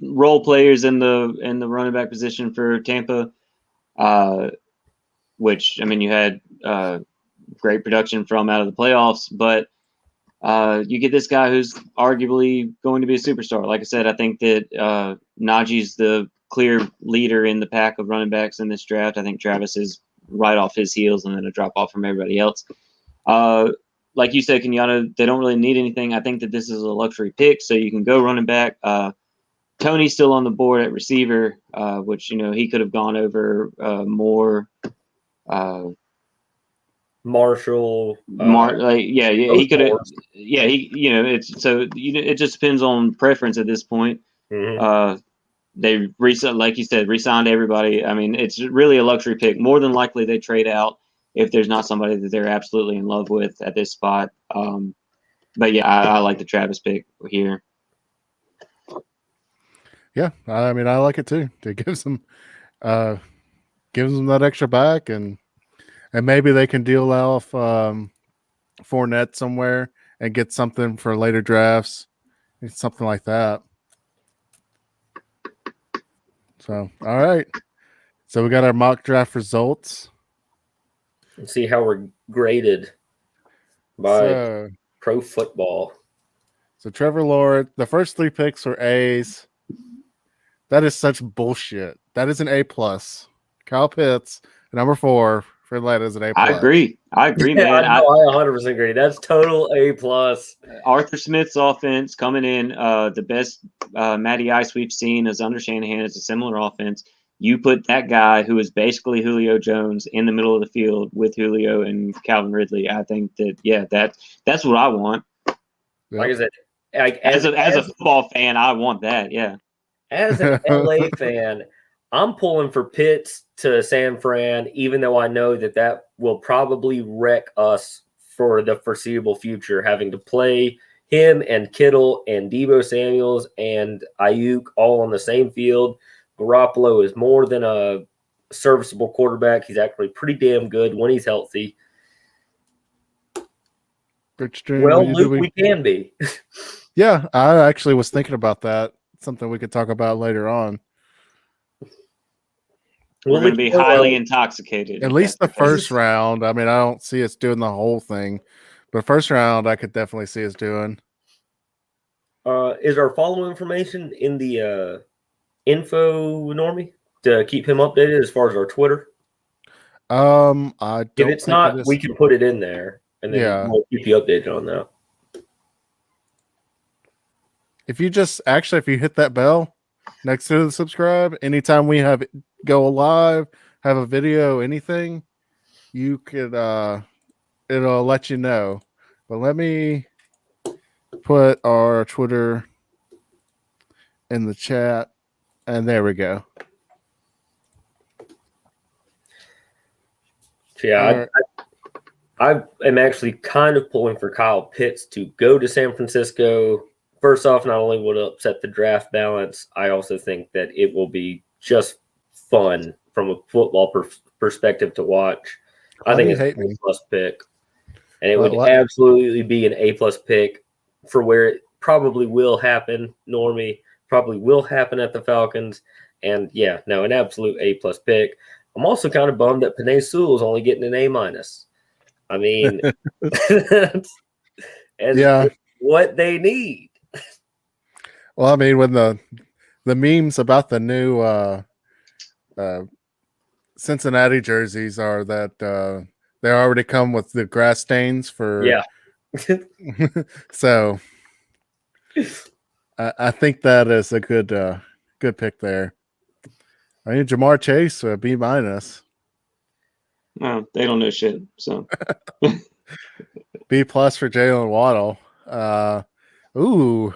role players in the running back position for Tampa, which I mean you had great production from out of the playoffs, but you get this guy who's arguably going to be a superstar. Like I said, I think that Najee's the clear leader in the pack of running backs in this draft. I think Travis is right off his heels and then a drop off from everybody else. Like you said, Cuñado, they don't really need anything. I think that this is a luxury pick, so you can go running back. Tony's still on the board at receiver, which he could have gone over more. Marshall, he could have. Yeah, it's so it just depends on preference at this point. Mm-hmm. They like you said, re-signed everybody. I mean, it's really a luxury pick. More than likely, they trade out if there's not somebody that they're absolutely in love with at this spot. But yeah, I like the Travis pick here. Yeah, I mean, I like it too. It gives them that extra back, and maybe they can deal off Fournette somewhere and get something for later drafts, something like that. So, all right. So we got our mock draft results. Let's see how we're graded by Pro Football. So Trevor Lawrence, the first 3 picks were A's. That is such bullshit. That is an A+. Kyle Pitts, number 4 for Atlanta, is an A+. I agree, man. I 100% agree. That's total A+. Arthur Smith's offense coming in, the best Matty Ice we've seen is under Shanahan. It's a similar offense. You put that guy who is basically Julio Jones in the middle of the field with Julio and Calvin Ridley. I think that's what I want. Yep. Like I said, as a football fan, I want that. Yeah. As an LA fan, I'm pulling for Pitts to San Fran, even though I know that will probably wreck us for the foreseeable future, having to play him and Kittle and Deebo Samuels and Ayuk all on the same field. Garoppolo is more than a serviceable quarterback. He's actually pretty damn good when he's healthy. Well, Luke, we can be. Yeah, I actually was thinking about that. Something we could talk about later on. We're going to be highly intoxicated. At least the first round. I mean, I don't see us doing the whole thing, but first round, I could definitely see us doing. Is our follow information in the info, Normie, to keep him updated as far as our Twitter? I don't. If it's not, we can put it in there, and then we'll keep you updated on that. If you hit that bell next to the subscribe, anytime we go live, have a video, anything, you could it'll let you know. But let me put our Twitter in the chat, and there we go. Yeah, I am actually kind of pulling for Kyle Pitts to go to San Francisco. First off, not only will it upset the draft balance, I also think that it will be just fun from a football perspective to watch. I think it's an A-plus pick. And it would absolutely be an A-plus pick for where it probably will happen, Normie, probably will happen at the Falcons. And, yeah, no, an absolute A-plus pick. I'm also kind of bummed that Penei Sewell is only getting an A-minus. I mean, what they need. Well, I mean, when the memes about the new Cincinnati jerseys are that they already come with the grass stains for so I think that is a good pick there. I mean, Jamar Chase B-. No, they don't know shit. So B+ for Jalen Waddle. Ooh.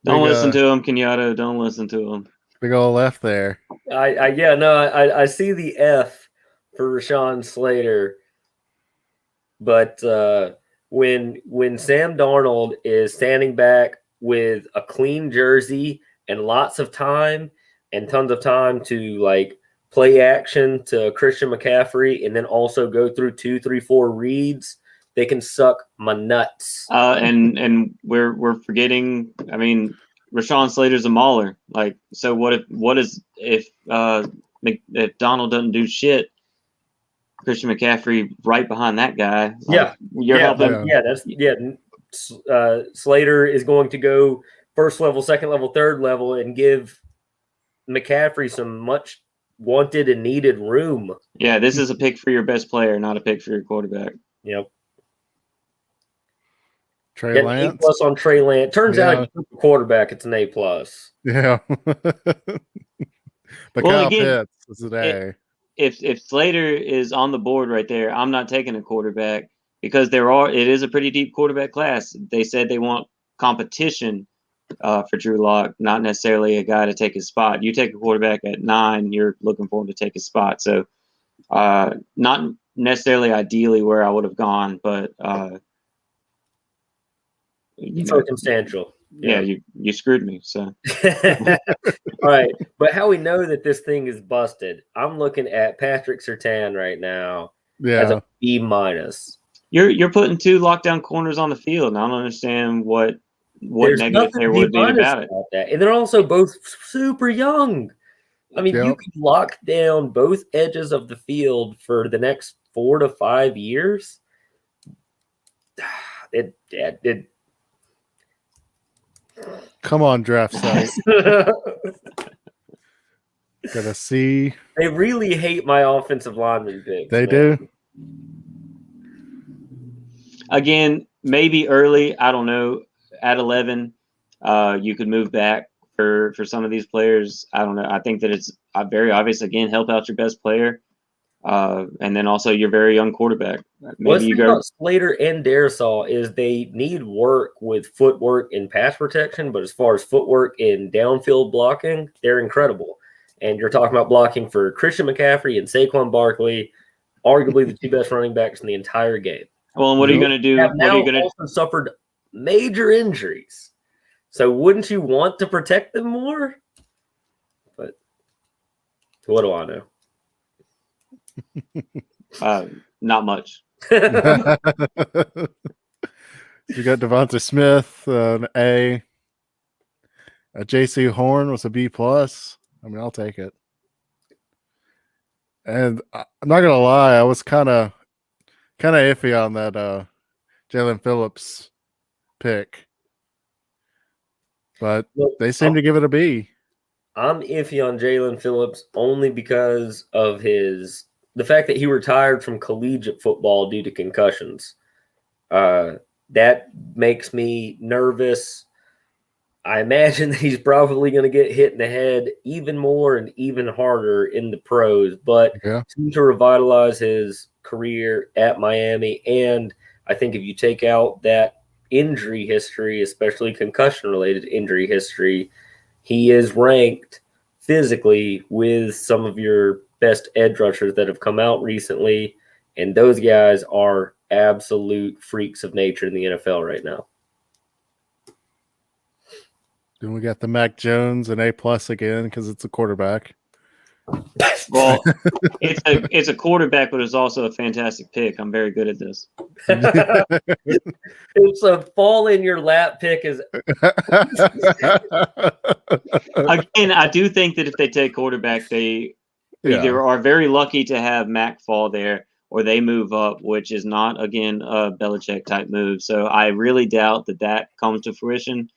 Don't listen to him, Cuñado. Don't listen to him. Big old left there. I see the F for Rashawn Slater, but when Sam Darnold is standing back with a clean jersey and lots of time and tons of time to like play action to Christian McCaffrey and then also go through 2, 3, 4 reads, they can suck my nuts. And we're forgetting. I mean, Rashawn Slater's a mauler. Like, so if Donald doesn't do shit, Christian McCaffrey right behind that guy. Like, you're helping. Slater is going to go first level, second level, third level, and give McCaffrey some much wanted and needed room. Yeah, this is a pick for your best player, not a pick for your quarterback. Yep. Trey Lance. A+ on Trey Lance. Turns out quarterback, it's an A+. Yeah. But Kyle Pitts is an A. If Slater is on the board right there, I'm not taking a quarterback because it is a pretty deep quarterback class. They said they want competition for Drew Lock, not necessarily a guy to take his spot. You take a quarterback at 9, you're looking for him to take his spot. So not necessarily ideally where I would have gone, but circumstantial. Yeah, you screwed me. So all right, but how we know that this thing is busted? I'm looking at Patrick Surtain right now as a B-. You're putting 2 lockdown corners on the field, and I don't understand what negative there would be about it. And they're also both super young. I mean, you could lock down both edges of the field for the next 4 to 5 years. Come on, draft site. Gotta see. They really hate my offensive lineman picks. They do. Again, maybe early. I don't know. At 11, you could move back for some of these players. I don't know. I think that it's very obvious. Again, help out your best player, and then also your very young quarterback. What's the thing about Slater and Darisaw is they need work with footwork and pass protection, but as far as footwork and downfield blocking, they're incredible. And you're talking about blocking for Christian McCaffrey and Saquon Barkley, arguably the 2 best running backs in the entire game. Well, and what are you going to do? Have now also suffered major injuries. So wouldn't you want to protect them more? But what do I know? Not much. You got Devonta Smith, an A. J.C. Horn was a B+. I mean, I'll take it. And I'm not gonna lie, I was kind of iffy on that Jalen Phillips pick, but they seem to give it a B. I'm iffy on Jalen Phillips only because of the fact that he retired from collegiate football due to concussions. That makes me nervous. I imagine that he's probably going to get hit in the head even more and even harder in the pros, but to revitalize his career at Miami. And I think if you take out that injury history, especially concussion-related injury history, he is ranked physically with some of your best edge rushers that have come out recently. And those guys are absolute freaks of nature in the NFL right now. Then we got the Mac Jones and A+ again because it's a quarterback. Well, it's a quarterback, but it's also a fantastic pick. I'm very good at this. It's a fall in your lap pick. Again, I do think that if they take quarterback, they either are very lucky to have Mac fall there, or they move up, which is not, again, a Belichick type move. So I really doubt that comes to fruition.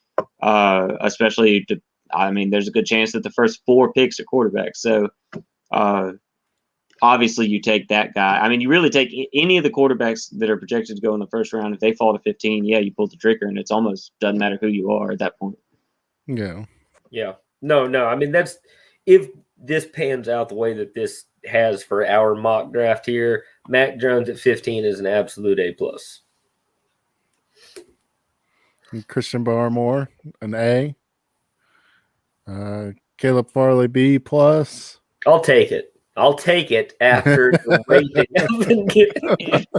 Especially, there's a good chance that the first 4 picks are quarterbacks. So obviously, you take that guy. I mean, you really take any of the quarterbacks that are projected to go in the first round. If they fall to 15, yeah, you pull the trigger, and it's almost doesn't matter who you are at that point. Yeah. Yeah. No. I mean, that's if this pans out the way that this has for our mock draft here. Mac Jones at 15 is an absolute A+. And Christian Barmore, an A. Caleb Farley, B+. I'll take it. After the rating.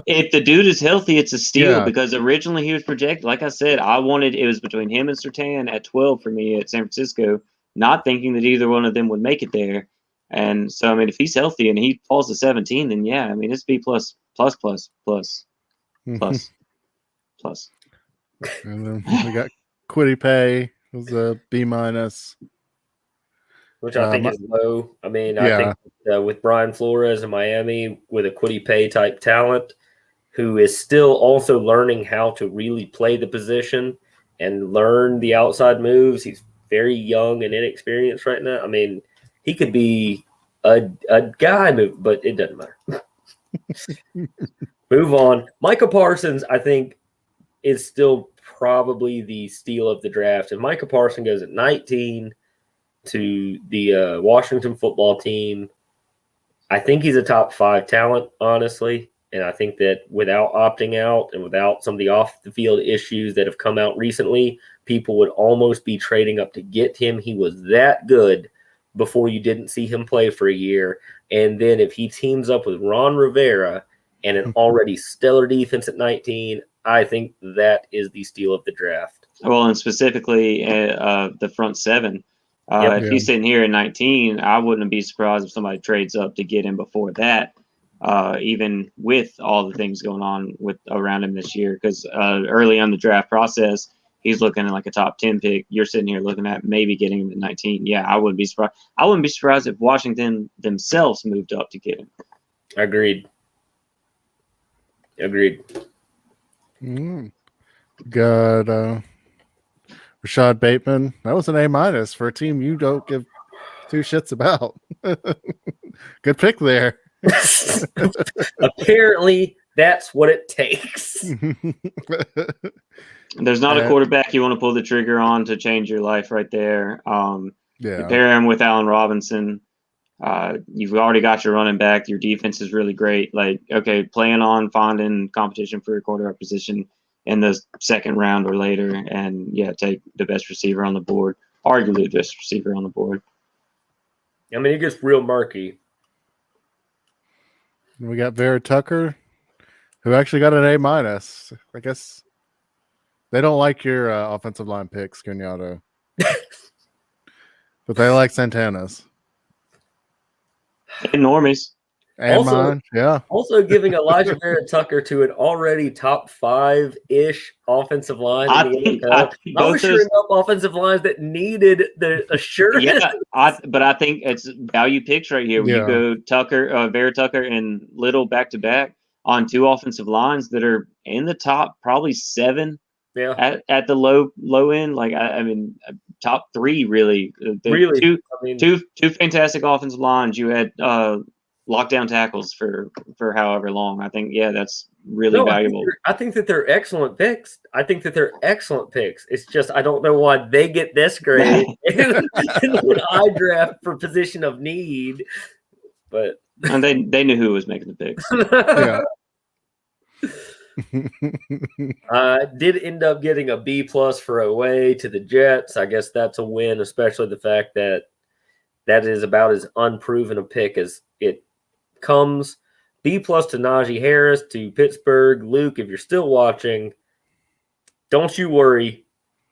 If the dude is healthy, it's a steal because originally he was projected. Like I said, it was between him and Santana at 12 for me at San Francisco, not thinking that either one of them would make it there. And so, I mean, if he's healthy and he falls to 17, then yeah, I mean, it's B+++++++. And then we got Quiddy Pay was a B-, which I think is low. I mean, I think with Brian Flores in Miami with a Quiddy Pay type talent, who is still also learning how to really play the position and learn the outside moves. He's very young and inexperienced right now. I mean, he could be a guy move, but it doesn't matter. Move on. Micah Parsons, I think, is still probably the steal of the draft. If Micah Parsons goes at 19 to the Washington football team, I think he's a top 5 talent, honestly. And I think that without opting out and without some of the off-the-field issues that have come out recently, people would almost be trading up to get him. He was that good before you didn't see him play for a year. And then if he teams up with Ron Rivera and an already stellar defense at 19, I think that is the steal of the draft. Well, and specifically the front 7. If he's sitting here at 19, I wouldn't be surprised if somebody trades up to get him before that, even with all the things going on around him this year. Because early on the draft process, he's looking at like a top 10 pick. You're sitting here looking at maybe getting him at 19. Yeah, I wouldn't be surprised. I wouldn't be surprised if Washington themselves moved up to get him. Agreed. Got Rashad Bateman. That was an A- for a team you don't give 2 shits about. Good pick there. Apparently, that's what it takes. There's not a quarterback you want to pull the trigger on to change your life right there. You pair him with Allen Robinson. You've already got your running back. Your defense is really great. Like, okay, plan on finding competition for your quarterback position in the second round or later, and take the best receiver on the board, arguably the best receiver on the board. I mean, it gets real murky. We got Vera Tucker, who actually got an A-. I guess they don't like your offensive line picks, Cuñado. But they like Santana's. And normies. And also, mine, yeah. Also giving Elijah Vera Tucker to an already top 5-ish offensive line in the NFL. I was shoring up offensive lines that needed the assurance. Yeah, but I think it's value picks right here. When you go Tucker, Vera Tucker, and Little back-to-back on 2 offensive lines that are in the top probably 7 at the low end. Like, I mean, top 3 really. Two fantastic offensive lines. You had lockdown tackles for however long. I think, that's really valuable. I think that they're excellent picks. It's just I don't know why they get this grade and when I draft for position of need. But and they knew who was making the picks. Did end up getting a B+ for away to the Jets. I guess that's a win, especially the fact that is about as unproven a pick as it comes. B+ to Najee Harris, to Pittsburgh. Luke, if you're still watching, don't you worry.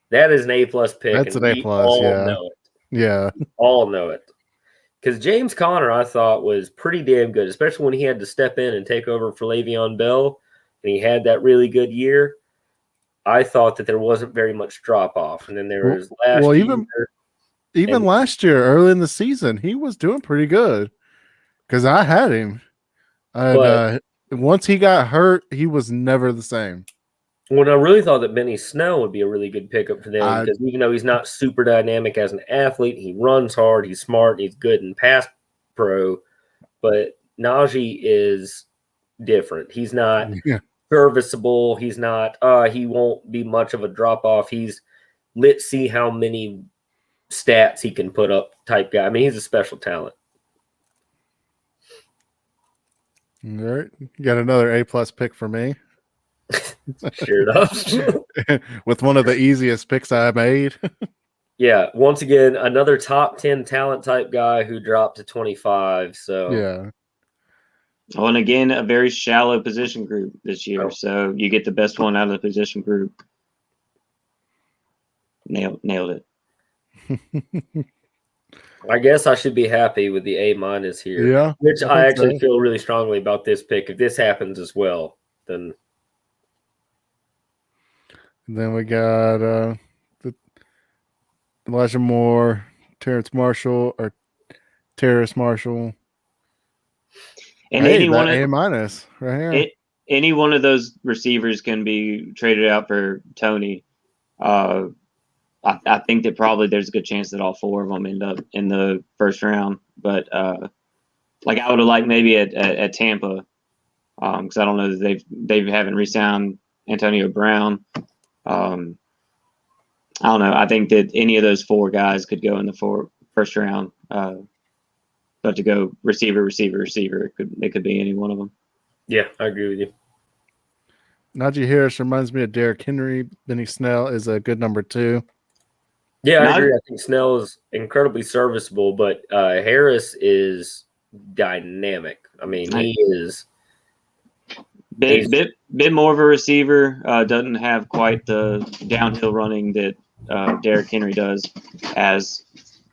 That is an A+ pick. That's and an A+, we all yeah. know it. Yeah. All know it. Because James Conner, I thought, was pretty damn good, especially when he had to step in and take over for Le'Veon Bell, and he had that really good year. I thought that there wasn't very much drop-off. And then there was last year. Even last year, early in the season, he was doing pretty good because I had him. And once he got hurt, he was never the same. When I really thought that Benny Snell would be a really good pickup for them because even though he's not super dynamic as an athlete, he runs hard, he's smart, he's good in pass pro. But Najee is different. He's not serviceable. He's not. He won't be much of a drop off. Let's see how many stats he can put up type guy. I mean, he's a special talent. All right, you got another A+ pick for me. Sure enough. With one of the easiest picks I made. Yeah, once again, another top 10 talent type guy who dropped to 25. So yeah. Oh, and again, a very shallow position group this year. So you get the best one out of the position group. Nailed it. I guess I should be happy with the A- here. Yeah. Which I actually feel really strongly about this pick. If this happens as well, then. And then we got Elijah Moore, Terrace Marshall. And hey, any one of A- right here. Any one of those receivers can be traded out for Tony. I think that probably there's a good chance that all four of them end up in the first round. But like I would have liked maybe at Tampa, because I don't know that they haven't re-signed Antonio Brown. I don't know. I think that any of those four guys could go in the first round. But to go receiver, it could be any one of them. Yeah, I agree with you. Najee Harris reminds me of Derrick Henry. Benny Snell is a good number 2. Yeah, I agree. I think Snell is incredibly serviceable, but Harris is dynamic. I mean, he is bit more of a receiver. Doesn't have quite the downhill running that Derrick Henry does, as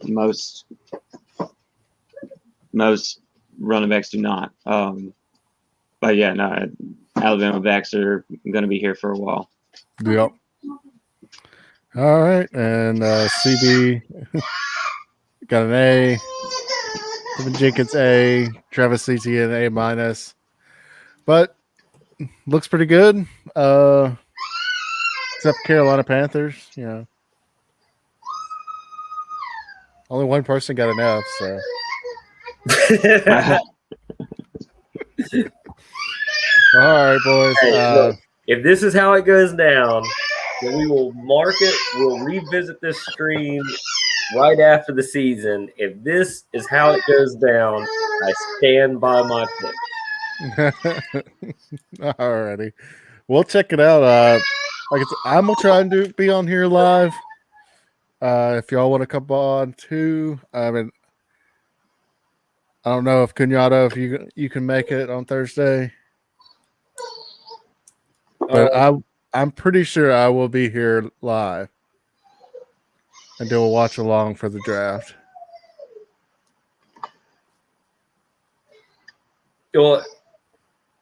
most running backs do not. But yeah, no, Alabama backs are going to be here for a while. Yep. All right, and CB got an A. Evan Jenkins A. Travis Etienne A-. But looks pretty good. Except Carolina Panthers, only one person got an F, so. All right, boys. Hey, look, if this is how it goes down, then we will mark it. We'll revisit this stream right after the season. If this is how it goes down, I stand by my pick. Alrighty. We'll check it out. Like I'm going to try and be on here live. If y'all want to come on too. I mean, I don't know if Cuñado, if you can make it on Thursday. But I'm pretty sure I will be here live and do a watch along for the draft. Well,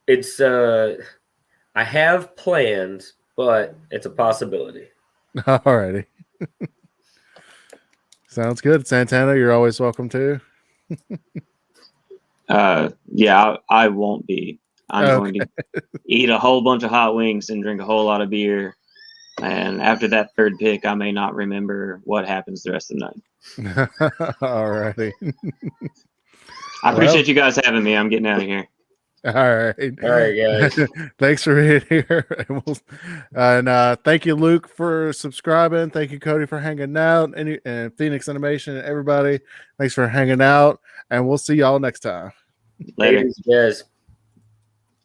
it's I have plans, but it's a possibility. Alrighty. Sounds good. Santana, you're always welcome too. Yeah, I won't be. I'm going to eat a whole bunch of hot wings and drink a whole lot of beer. And after that third pick, I may not remember what happens the rest of the night. Alrighty. I appreciate you guys having me. I'm getting out of here. All right, guys. Thanks for being here, and thank you, Luke, for subscribing. Thank you, Cody, for hanging out, and Phoenix Animation, and everybody. Thanks for hanging out, and we'll see y'all next time. Later, guys.